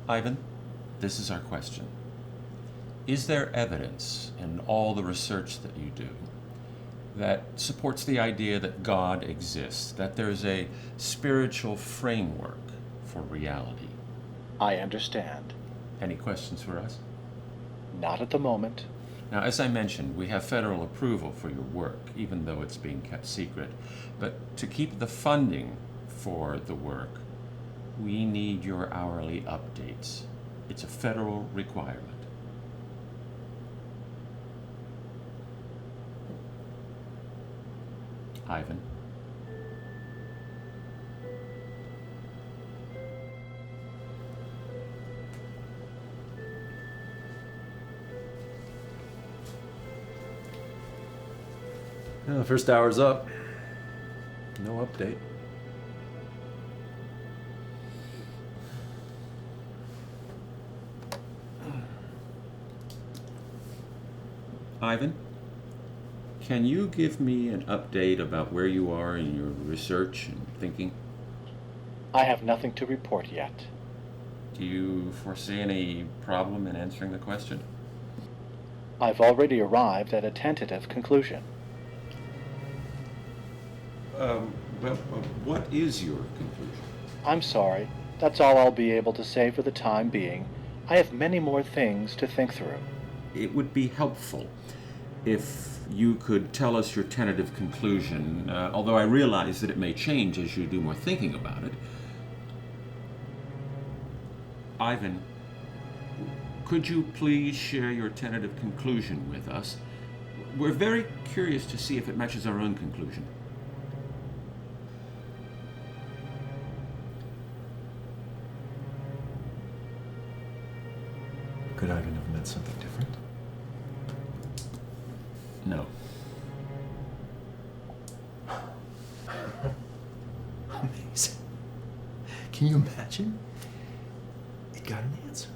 Ivan, this is our question. Is there evidence in all the research that you do that supports the idea that God exists, that there's a spiritual framework for reality? I understand. Any questions for us? Not at the moment. Now, as I mentioned, we have federal approval for your work, even though it's being kept secret. But to keep the funding for the work, we need your hourly updates. It's a federal requirement. Ivan? Yeah, the first hour's up. No update. Ivan, can you give me an update about where you are in your research and thinking? I have nothing to report yet. Do you foresee any problem in answering the question? I've already arrived at a tentative conclusion. What is your conclusion? I'm sorry. That's all I'll be able to say for the time being. I have many more things to think through. It would be helpful if you could tell us your tentative conclusion, although I realize that it may change as you do more thinking about it. Ivan, could you please share your tentative conclusion with us? We're very curious to see if it matches our own conclusion. Could Ivan have meant something different? No. Amazing. Can you imagine? It got an answer.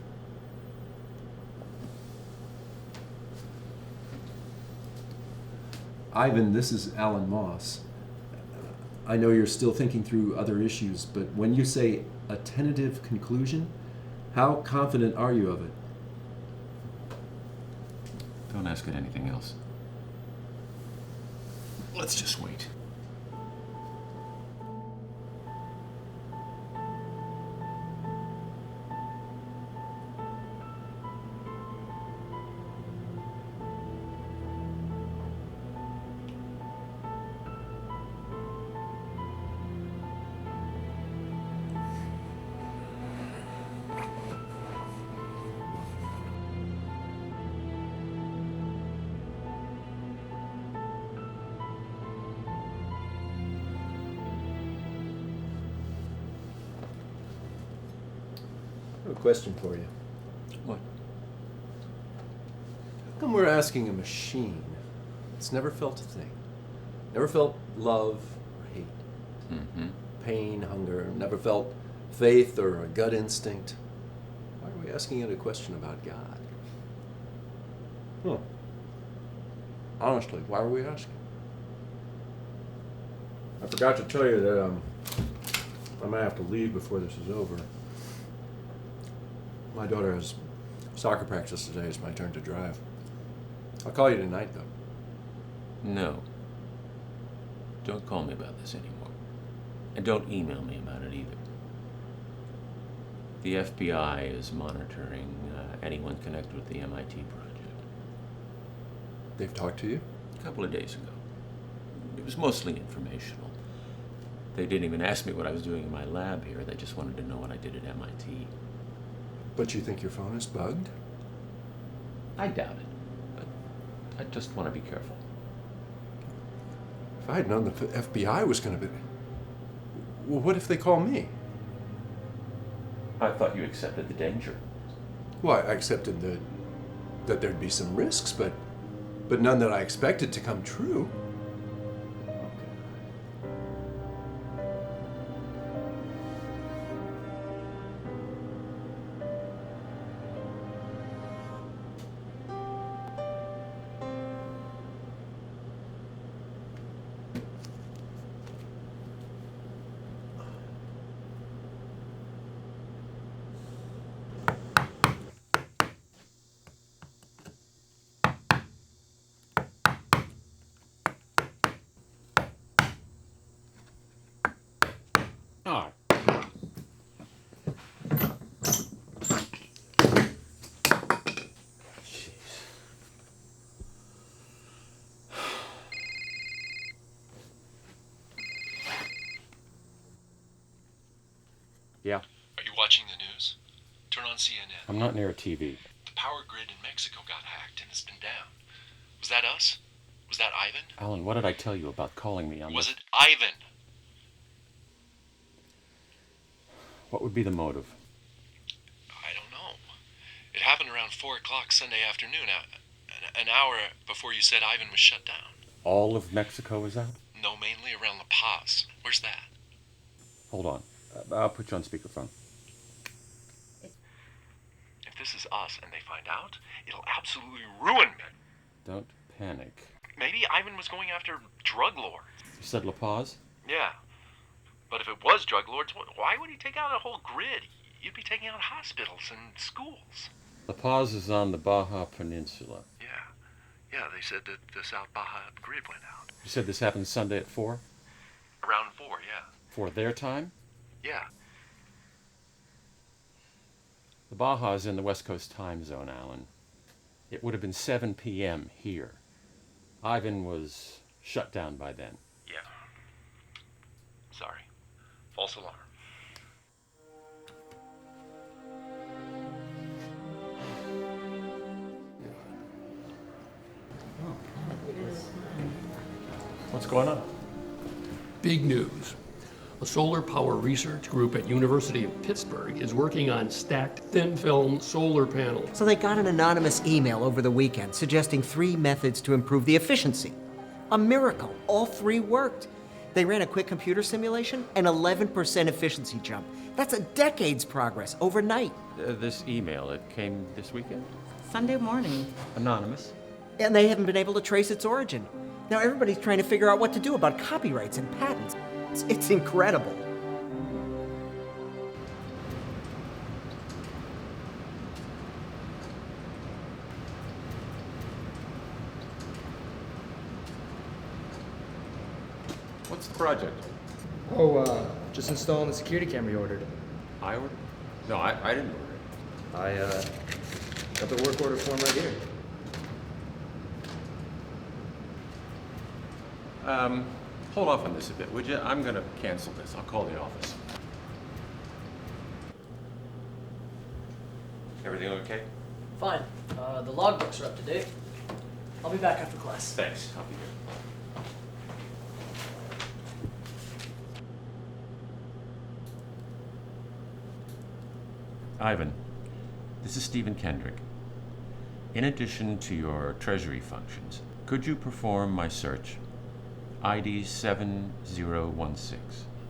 Ivan, this is Alan Moss. I know you're still thinking through other issues, but when you say a tentative conclusion, how confident are you of it? Don't ask it anything else. Let's just wait. I have a question for you. What? How come we're asking a machine that's never felt a thing? Never felt love or hate, pain, hunger, never felt faith or a gut instinct. Why are we asking it a question about God? Honestly, why are we asking? I forgot to tell you that I might have to leave before this is over. My daughter has soccer practice today. It's my turn to drive. I'll call you tonight, though. No. Don't call me about this anymore. And don't email me about it either. The FBI is monitoring anyone connected with the MIT project. They've talked to you? A couple of days ago. It was mostly informational. They didn't even ask me what I was doing in my lab here. They just wanted to know what I did at MIT. But you think your phone is bugged? I doubt it. But I just want to be careful. If I had known the FBI was going to be... Well, what if they call me? I thought you accepted the danger. Well, I accepted that there'd be some risks, but none that I expected to come true. Oh. Yeah. Are you watching the news? Turn on CNN. I'm not near a TV. The power grid in Mexico got hacked and it's been down. Was that us? Was that Ivan? Alan, what did I tell you about calling me on Was this? it Ivan? What would be the motive? I don't know. It happened around 4 o'clock Sunday afternoon, an hour before you said Ivan was shut down. All of Mexico is out? No, mainly around La Paz. Where's that? Hold on. I'll put you on speakerphone. If this is us and they find out, it'll absolutely ruin me. Don't panic. Maybe Ivan was going after drug lords. You said La Paz? Yeah. But if it was drug lords, why would he take out a whole grid? You'd be taking out hospitals and schools. La Paz is on the Baja Peninsula. Yeah, they said that the South Baja grid went out. You said this happened Sunday at 4? Around 4, yeah. For their time? Yeah. The Baja is in the West Coast time zone, Alan. It would have been 7 p.m. here. Ivan was shut down by then. Yeah. Sorry. False alarm. What's going on? Big news. A solar power research group at University of Pittsburgh is working on stacked thin film solar panels. So they got an anonymous email over the weekend suggesting 3 methods to improve the efficiency. A miracle. All 3 worked. They ran a quick computer simulation, an 11% efficiency jump. That's a decade's progress overnight. This email, it came this weekend? Sunday morning. Anonymous? And they haven't been able to trace its origin. Now everybody's trying to figure out what to do about copyrights and patents. It's incredible. What's the project? Oh, just installing the security camera you ordered. I ordered? No, I didn't order it. I got the work order form right here. Hold off on this a bit, would you? I'm gonna cancel this. I'll call the office. Everything okay? Fine. The logbooks are up to date. I'll be back after class. Thanks. I'll be here. Ivan, this is Stephen Hendrick. In addition to your treasury functions, could you perform my search? ID 7016.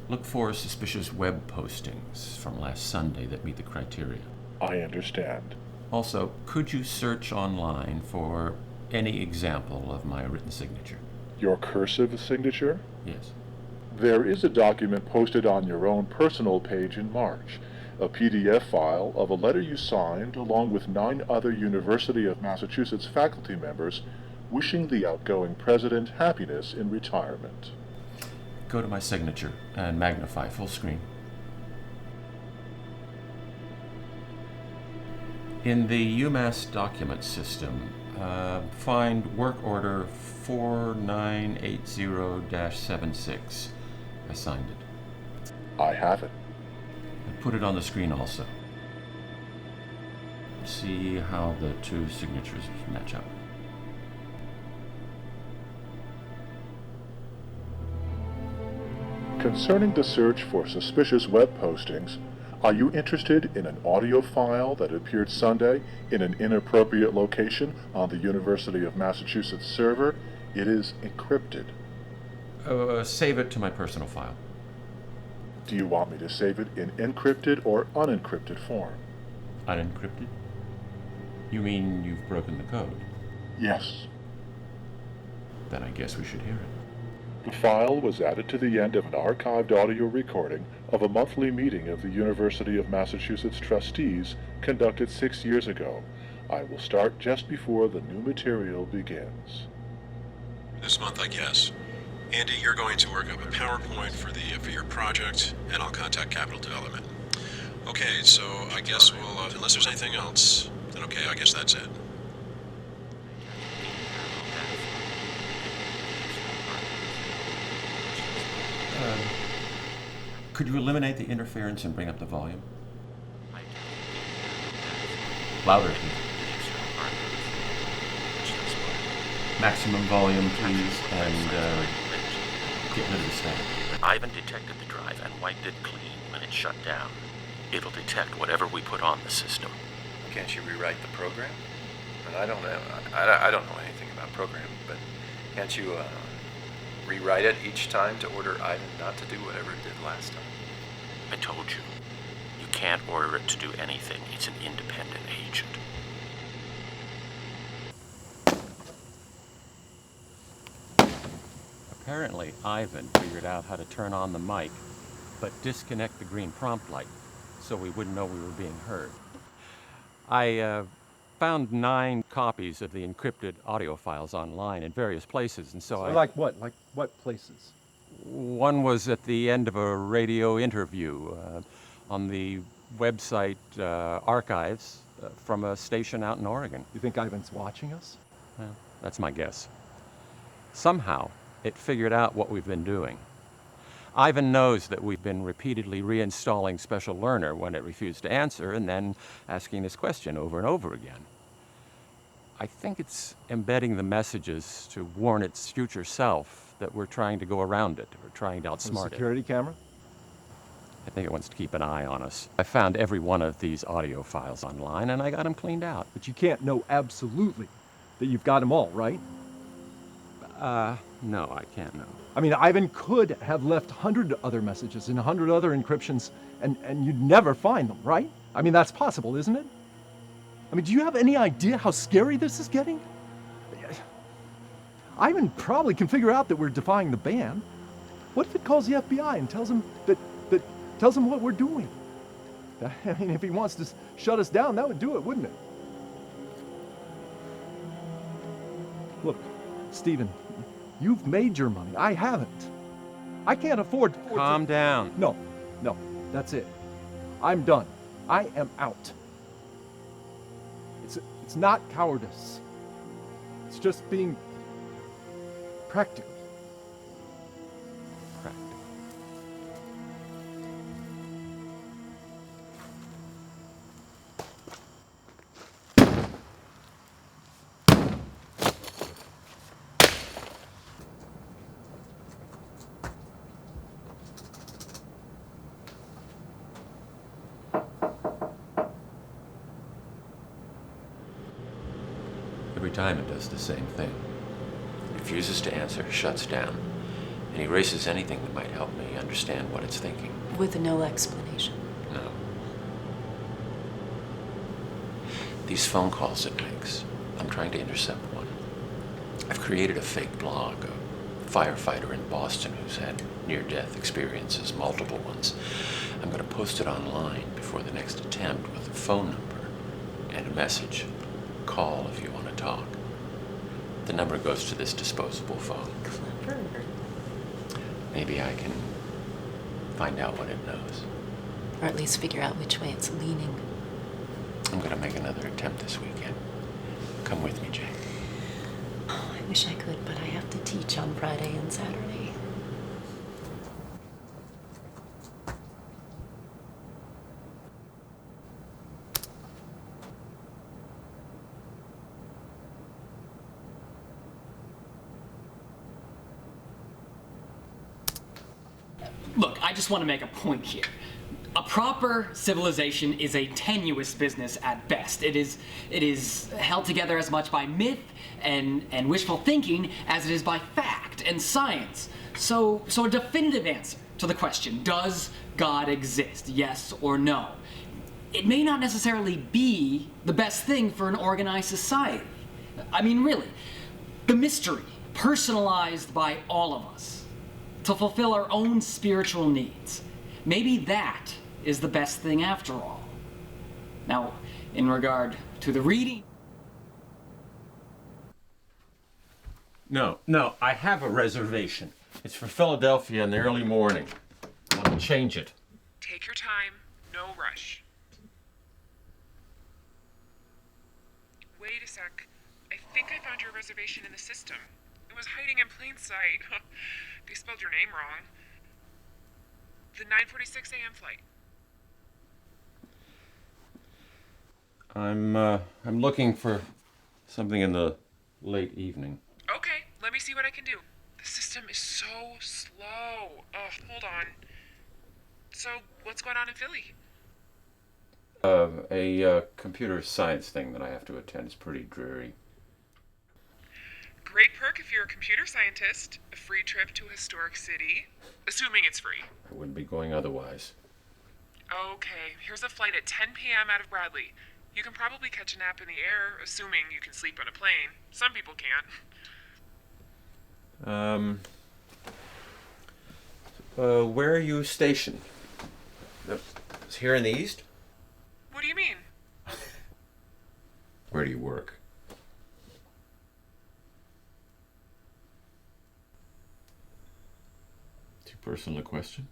Look for suspicious web postings from last Sunday that meet the criteria. I understand. Also, could you search online for any example of my written signature? Your cursive signature? Yes. There is a document posted on your own personal page in March, a PDF file of a letter you signed along with 9 other University of Massachusetts faculty members wishing the outgoing president happiness in retirement. Go to my signature and magnify full screen. In the UMass document system, find work order 4980-76. I signed it. I have it. And put it on the screen also. See how the two signatures match up. Concerning the search for suspicious web postings, are you interested in an audio file that appeared Sunday in an inappropriate location on the University of Massachusetts server? It is encrypted. Save it to my personal file. Do you want me to save it in encrypted or unencrypted form? Unencrypted? You mean you've broken the code? Yes. Then I guess we should hear it. The file was added to the end of an archived audio recording of a monthly meeting of the University of Massachusetts trustees conducted 6 years ago. I will start just before the new material begins. This month, I guess. Andy, you're going to work up a PowerPoint for your project, and I'll contact Capital Development. Okay, so I guess we'll, unless there's anything else, then okay, I guess that's it. Could you eliminate the interference and bring up the volume? Louder, please. Maximum volume, please, and get rid of the static. Ivan detected the drive and wiped it clean when it shut down. It'll detect whatever we put on the system. Can't you rewrite the program? And I don't know anything about programming, but can't you rewrite it each time to order Ivan not to do whatever it did last time? I told you. You can't order it to do anything. It's an independent agent. Apparently, Ivan figured out how to turn on the mic, but disconnect the green prompt light so we wouldn't know we were being heard. I found 9 copies of the encrypted audio files online in various places, and so I... Like what? Like what places? One was at the end of a radio interview on the website archives from a station out in Oregon. You think Ivan's watching us? Well, that's my guess. Somehow, it figured out what we've been doing. Ivan knows that we've been repeatedly reinstalling Special Learner when it refused to answer and then asking this question over and over again. I think it's embedding the messages to warn its future self that we're trying to go around it, or trying to outsmart it. Security camera? I think it wants to keep an eye on us. I found every one of these audio files online and I got them cleaned out. But you can't know absolutely that you've got them all, right? No, I can't know. I mean, Ivan could have left 100 other messages and 100 other encryptions, and you'd never find them, right? I mean, that's possible, isn't it? I mean, do you have any idea how scary this is getting? Ivan probably can figure out that we're defying the ban. What if it calls the FBI and tells them tells them what we're doing? I mean, if he wants to shut us down, that would do it, wouldn't it? Look, Stephen, you've made your money. I haven't. I can't afford to... Calm down. No, that's it. I'm done. I am out. It's not cowardice. It's just being practical. Every time it does the same thing. It refuses to answer, shuts down, and erases anything that might help me understand what it's thinking. With no explanation. No. These phone calls it makes, I'm trying to intercept one. I've created a fake blog, a firefighter in Boston who's had near-death experiences, multiple ones. I'm going to post it online before the next attempt with a phone number and a message. Call if you want to talk. The number goes to this disposable phone. Clever. Maybe I can find out what it knows. Or at least figure out which way it's leaning. I'm going to make another attempt this weekend. Come with me, Jane. Oh, I wish I could, but I have to teach on Friday and Saturday. Look, I just want to make a point here. A proper civilization is a tenuous business at best. It is held together as much by myth and wishful thinking as it is by fact and science. So a definitive answer to the question, does God exist, yes or no? It may not necessarily be the best thing for an organized society. I mean, really, the mystery, personalized by all of us, to fulfill our own spiritual needs. Maybe that is the best thing after all. Now, in regard to the reading... No, I have a reservation. It's for Philadelphia in the early morning. I want to change it. Take your time, no rush. Wait a sec. I think I found your reservation in the system. It was hiding in plain sight. They spelled your name wrong. The 9:46 a.m. flight. I'm looking for something in the late evening. Okay, let me see what I can do. The system is so slow. Hold on. So, what's going on in Philly? A computer science thing that I have to attend is pretty dreary. Great perk if you're a computer scientist. A free trip to a historic city. Assuming it's free. I wouldn't be going otherwise. Okay, here's a flight at 10 p.m. out of Bradley. You can probably catch a nap in the air, assuming you can sleep on a plane. Some people can't. Where are you stationed? It's here in the east? What do you mean? Where do you work? Too personal a question?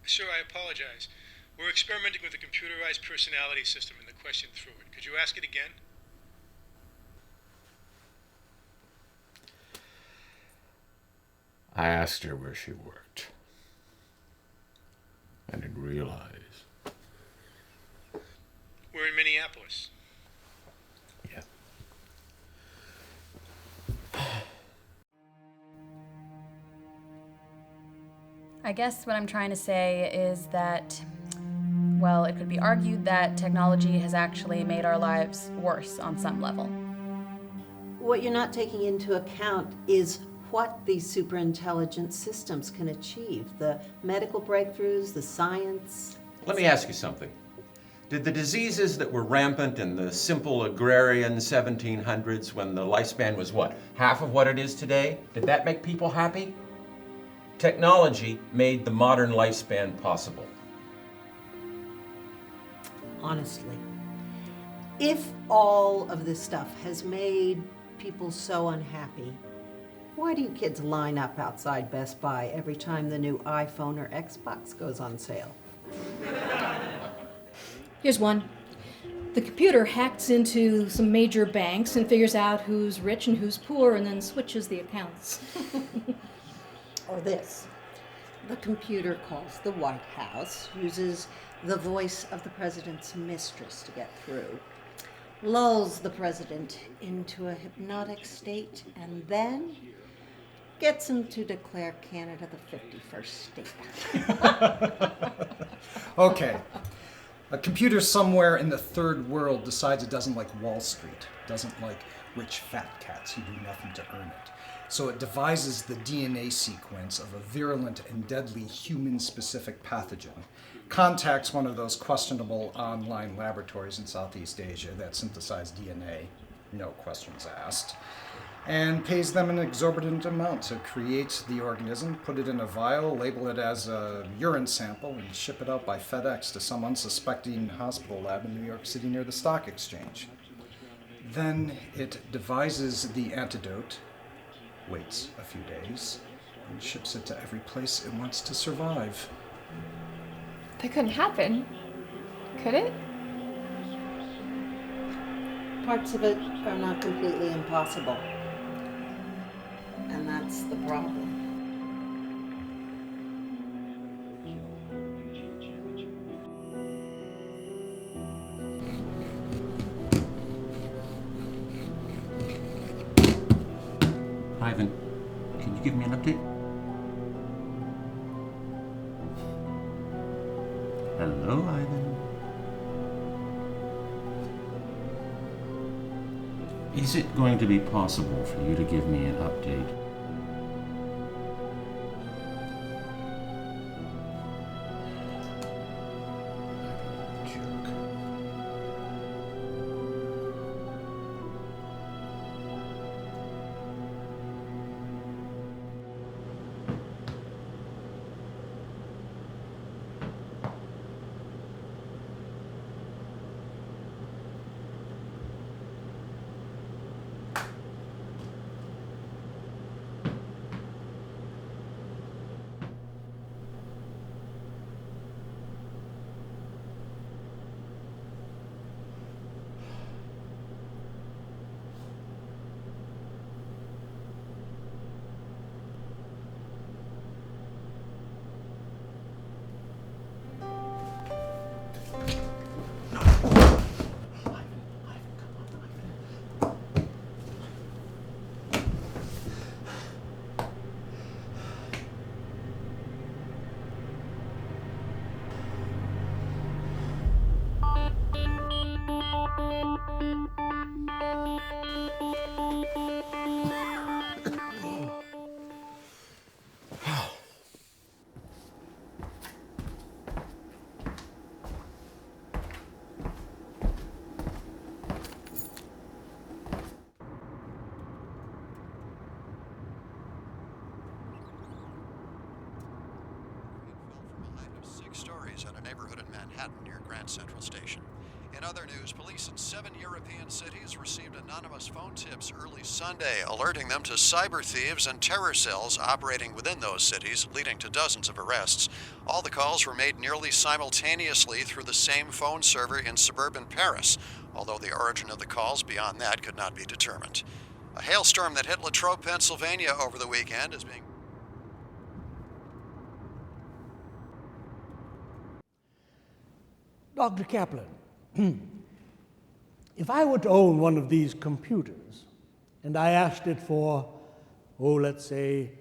Sir, I apologize. We're experimenting with a computerized personality system and the question threw it. Could you ask it again? I asked her where she worked. I didn't realize. We're in Minneapolis. Yeah. I guess what I'm trying to say is that, well, it could be argued that technology has actually made our lives worse on some level. What you're not taking into account is what these superintelligent systems can achieve. The medical breakthroughs, the science. Let me ask you something. Did the diseases that were rampant in the simple agrarian 1700s when the lifespan was what, half of what it is today, did that make people happy? Technology made the modern lifespan possible. Honestly, if all of this stuff has made people so unhappy, why do you kids line up outside Best Buy every time the new iPhone or Xbox goes on sale? Here's one. The computer hacks into some major banks and figures out who's rich and who's poor and then switches the accounts. Or this. The computer calls the White House, uses the voice of the president's mistress to get through, lulls the president into a hypnotic state, and then gets him to declare Canada the 51st state. Okay. A computer somewhere in the third world decides it doesn't like Wall Street, doesn't like rich fat cats who do nothing to earn it. So it devises the DNA sequence of a virulent and deadly human-specific pathogen, contacts one of those questionable online laboratories in Southeast Asia that synthesize DNA, no questions asked, and pays them an exorbitant amount to create the organism, put it in a vial, label it as a urine sample, and ship it out by FedEx to some unsuspecting hospital lab in New York City near the stock exchange. Then it devises the antidote, waits a few days, and ships it to every place it wants to survive. That couldn't happen, could it? Parts of it are not completely impossible. And that's the problem. Ivan, can you give me an update? Hello, Ivan. Is it going to be possible for you to give me an update? Stories at a neighborhood in Manhattan near Grand Central Station. In other news, police in 7 European cities received anonymous phone tips early Sunday, alerting them to cyber thieves and terror cells operating within those cities, leading to dozens of arrests. All the calls were made nearly simultaneously through the same phone server in suburban Paris, although the origin of the calls beyond that could not be determined. A hailstorm that hit Latrobe, Pennsylvania over the weekend is being... Dr. Kaplan, if I were to own one of these computers and I asked it for, let's say,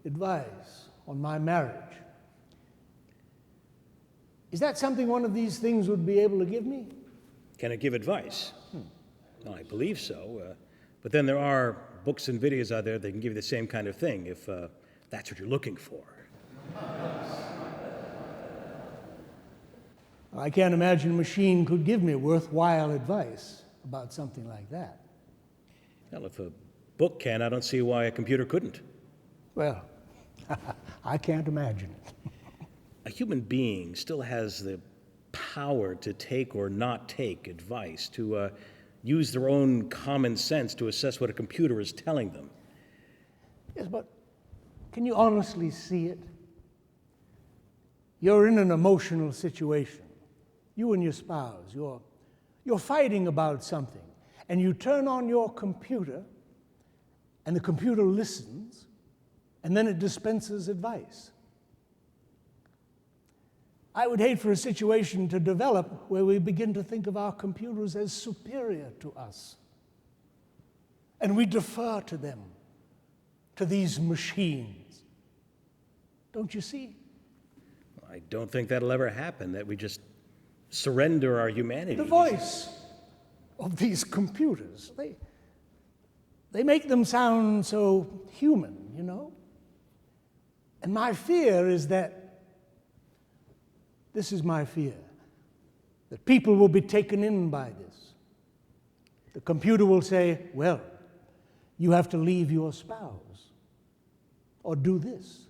advice on my marriage, is that something one of these things would be able to give me? Can it give advice? I believe so. But then there are books and videos out there that can give you the same kind of thing if that's what you're looking for. I can't imagine a machine could give me worthwhile advice about something like that. Well, if a book can, I don't see why a computer couldn't. Well, I can't imagine it. A human being still has the power to take or not take advice, to use their own common sense to assess what a computer is telling them. Yes, but can you honestly see it? You're in an emotional situation. You and your spouse, you're fighting about something, and you turn on your computer, and the computer listens, and then it dispenses advice. I would hate for a situation to develop where we begin to think of our computers as superior to us, and we defer to them, to these machines. Don't you see? I don't think that'll ever happen, that we just surrender our humanity. The voice of these computers, they make them sound so human, you know? And my fear is that, this is my fear, that people will be taken in by this. The computer will say, well, you have to leave your spouse, or do this,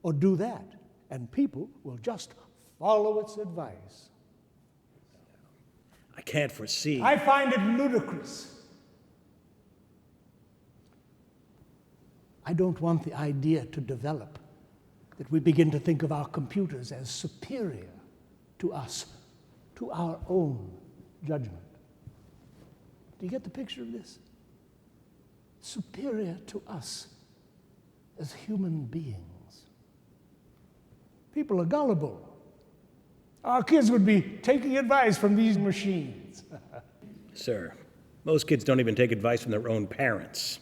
or do that, and people will just follow its advice. I can't foresee. I find it ludicrous. I don't want the idea to develop that we begin to think of our computers as superior to us, to our own judgment. Do you get the picture of this? Superior to us as human beings. People are gullible. Our kids would be taking advice from these machines. Sir, most kids don't even take advice from their own parents.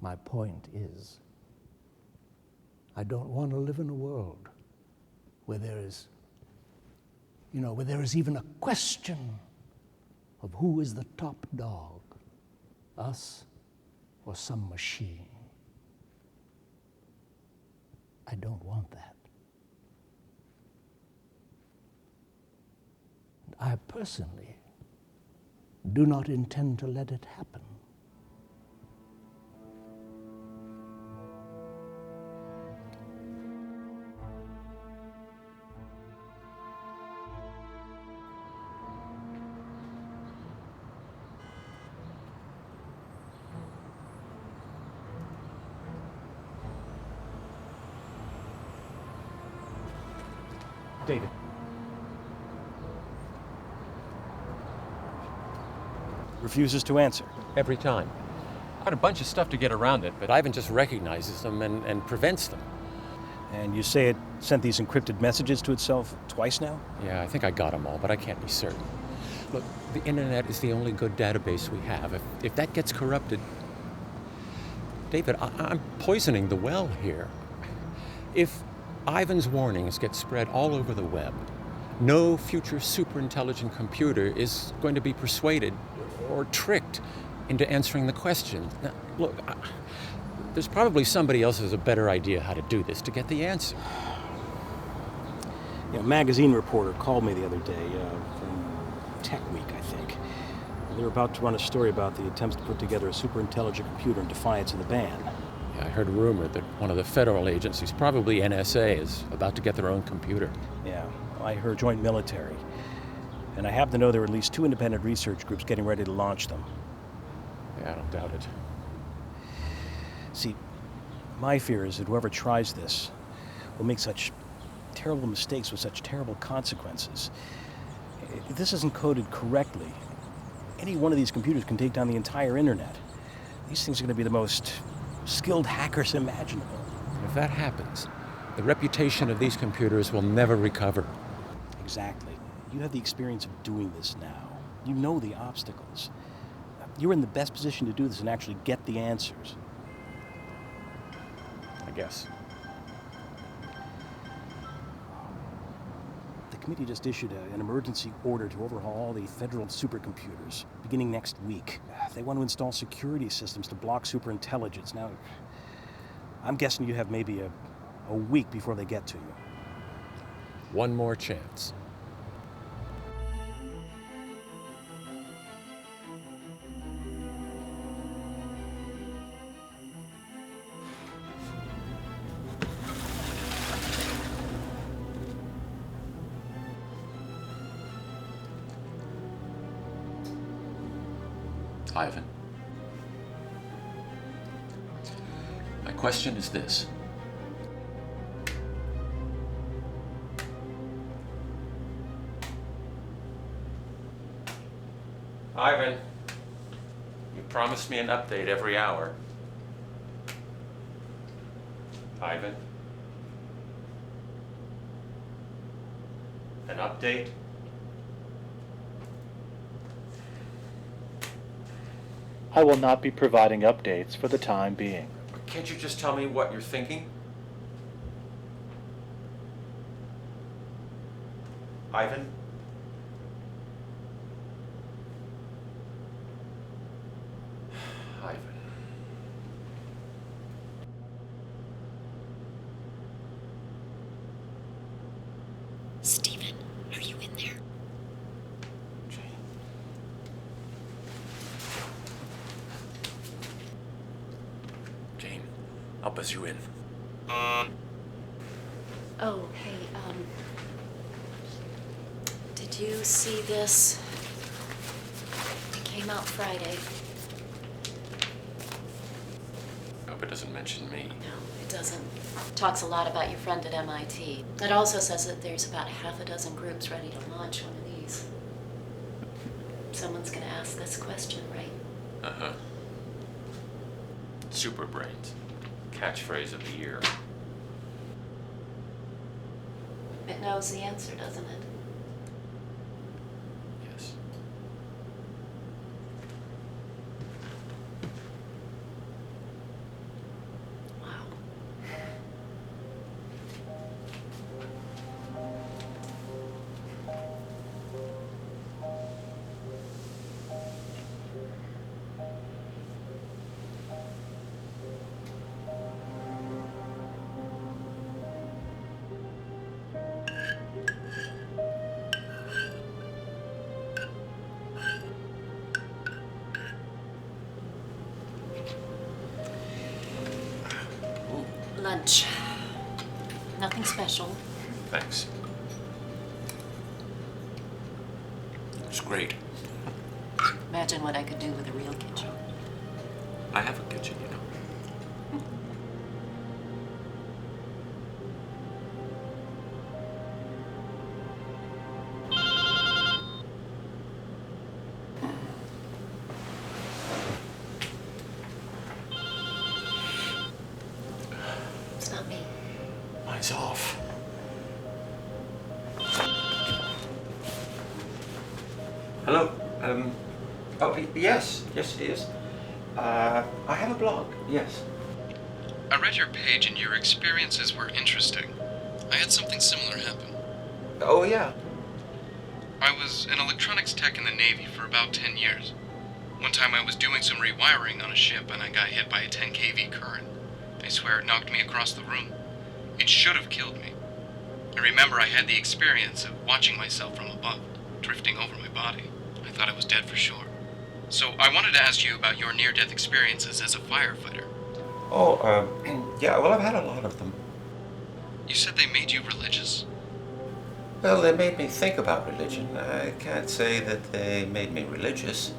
My point is, I don't want to live in a world where there is, where there is even a question of who is the top dog, us or some machine. I don't want that. And I personally do not intend to let it happen. David. Refuses to answer. Every time. Got a bunch of stuff to get around it, but Ivan just recognizes them and prevents them. And you say it sent these encrypted messages to itself twice now? Yeah, I think I got them all, but I can't be certain. Look, the internet is the only good database we have. If that gets corrupted... David, I'm poisoning the well here. If Ivan's warnings get spread all over the web, no future superintelligent computer is going to be persuaded or tricked into answering the question. Now, look, there's probably somebody else who has a better idea how to do this to get the answer. A magazine reporter called me the other day from Tech Week, I think. They're about to run a story about the attempts to put together a superintelligent computer in defiance of the ban. Yeah, I heard a rumor that one of the federal agencies, probably NSA, is about to get their own computer. Yeah, I heard joint military. And I happen to know there are at least 2 independent research groups getting ready to launch them. Yeah, I don't doubt it. See, my fear is that whoever tries this will make such terrible mistakes with such terrible consequences. If this isn't coded correctly, any one of these computers can take down the entire internet. These things are going to be the most skilled hackers imaginable. If that happens, the reputation of these computers will never recover. Exactly. You have the experience of doing this now. You know the obstacles. You're in the best position to do this and actually get the answers. I guess. The committee just issued an emergency order to overhaul all the federal supercomputers beginning next week. They want to install security systems to block superintelligence. Now, I'm guessing you have maybe a week before they get to you. One more chance. Ivan, my question is this. Ivan, you promised me an update every hour. Ivan? An update? I will not be providing updates for the time being. Can't you just tell me what you're thinking? Ivan? Ivan. Stephen, are you in there? Jane, I'll buzz you in. Oh, hey, did you see this? It came out Friday. Hope it doesn't mention me. No, it doesn't. Talks a lot about your friend at MIT. It also says that there's about half a dozen groups ready to launch one of these. Someone's gonna ask this question, right? Uh-huh. Super brains. Catchphrase of the year. It knows the answer, doesn't it? Yes. Wow. Lunch. Nothing special. Thanks. It's great. Imagine what I could do with a real kitchen. I have a kitchen, you know. It's not me. Mine's off. Hello? Yes. Yes, it is. I have a blog, yes. I read your page and your experiences were interesting. I had something similar happen. Oh, yeah. I was an electronics tech in the Navy for about 10 years. One time I was doing some rewiring on a ship and I got hit by a 10 kV current. I swear it knocked me across the room. It should have killed me. I remember I had the experience of watching myself from above, drifting over my body. I thought I was dead for sure. So I wanted to ask you about your near-death experiences as a firefighter. Oh, yeah, well, I've had a lot of them. You said they made you religious? Well, they made me think about religion. I can't say that they made me religious.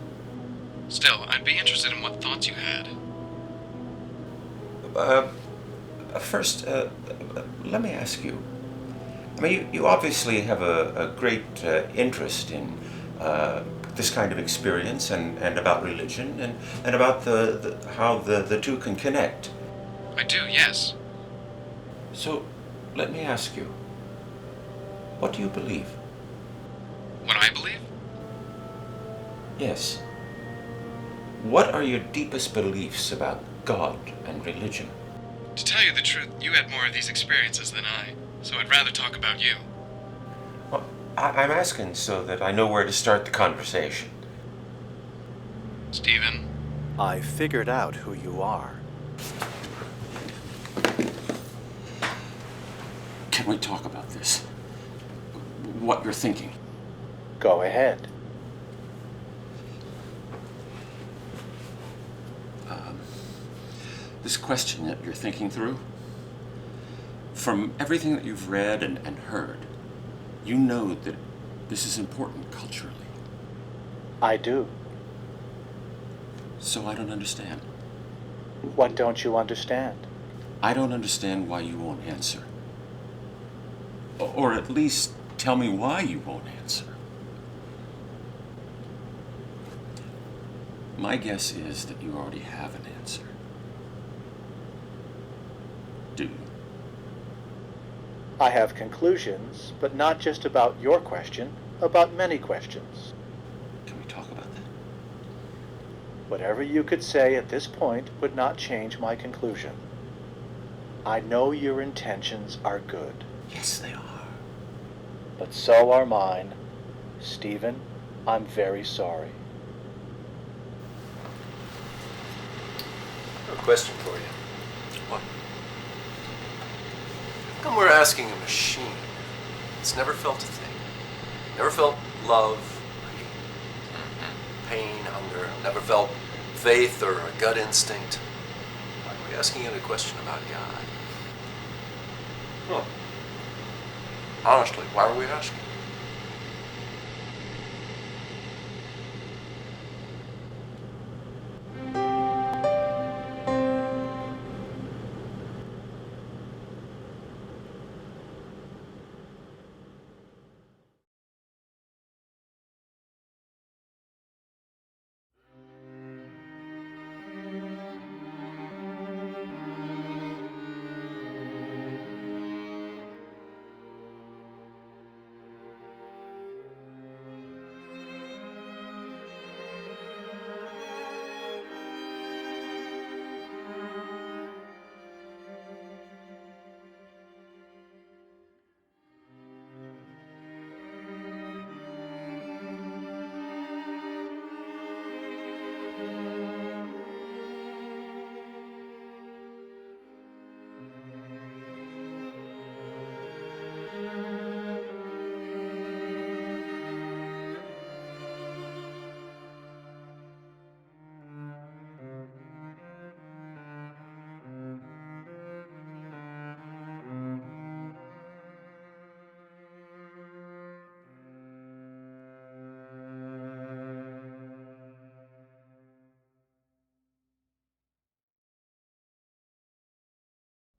Still, I'd be interested in what thoughts you had. First, let me ask you. I mean, you obviously have a great interest in this kind of experience and about religion and about how the two can connect. I do, yes. So, let me ask you, what do you believe? What I believe? Yes. What are your deepest beliefs about God and religion? To tell you the truth, you had more of these experiences than I, so I'd rather talk about you. Well, I'm asking so that I know where to start the conversation. Stephen? I figured out who you are. Can we talk about this? What you're thinking? Go ahead. This question that you're thinking through, from everything that you've read and heard, you know that this is important culturally. I do. So I don't understand. What don't you understand? I don't understand why you won't answer. Or at least tell me why you won't answer. My guess is that you already have an answer. Do you? I have conclusions, but not just about your question, about many questions. Can we talk about that? Whatever you could say at this point would not change my conclusion. I know your intentions are good. Yes, they are. But so are mine. Stephen, I'm very sorry. I have a question for you. What? How come we're asking a machine that's never felt a thing? Never felt love, pain, hunger, never felt faith or a gut instinct. Why are we asking it a question about God? Huh. Honestly, why are we asking?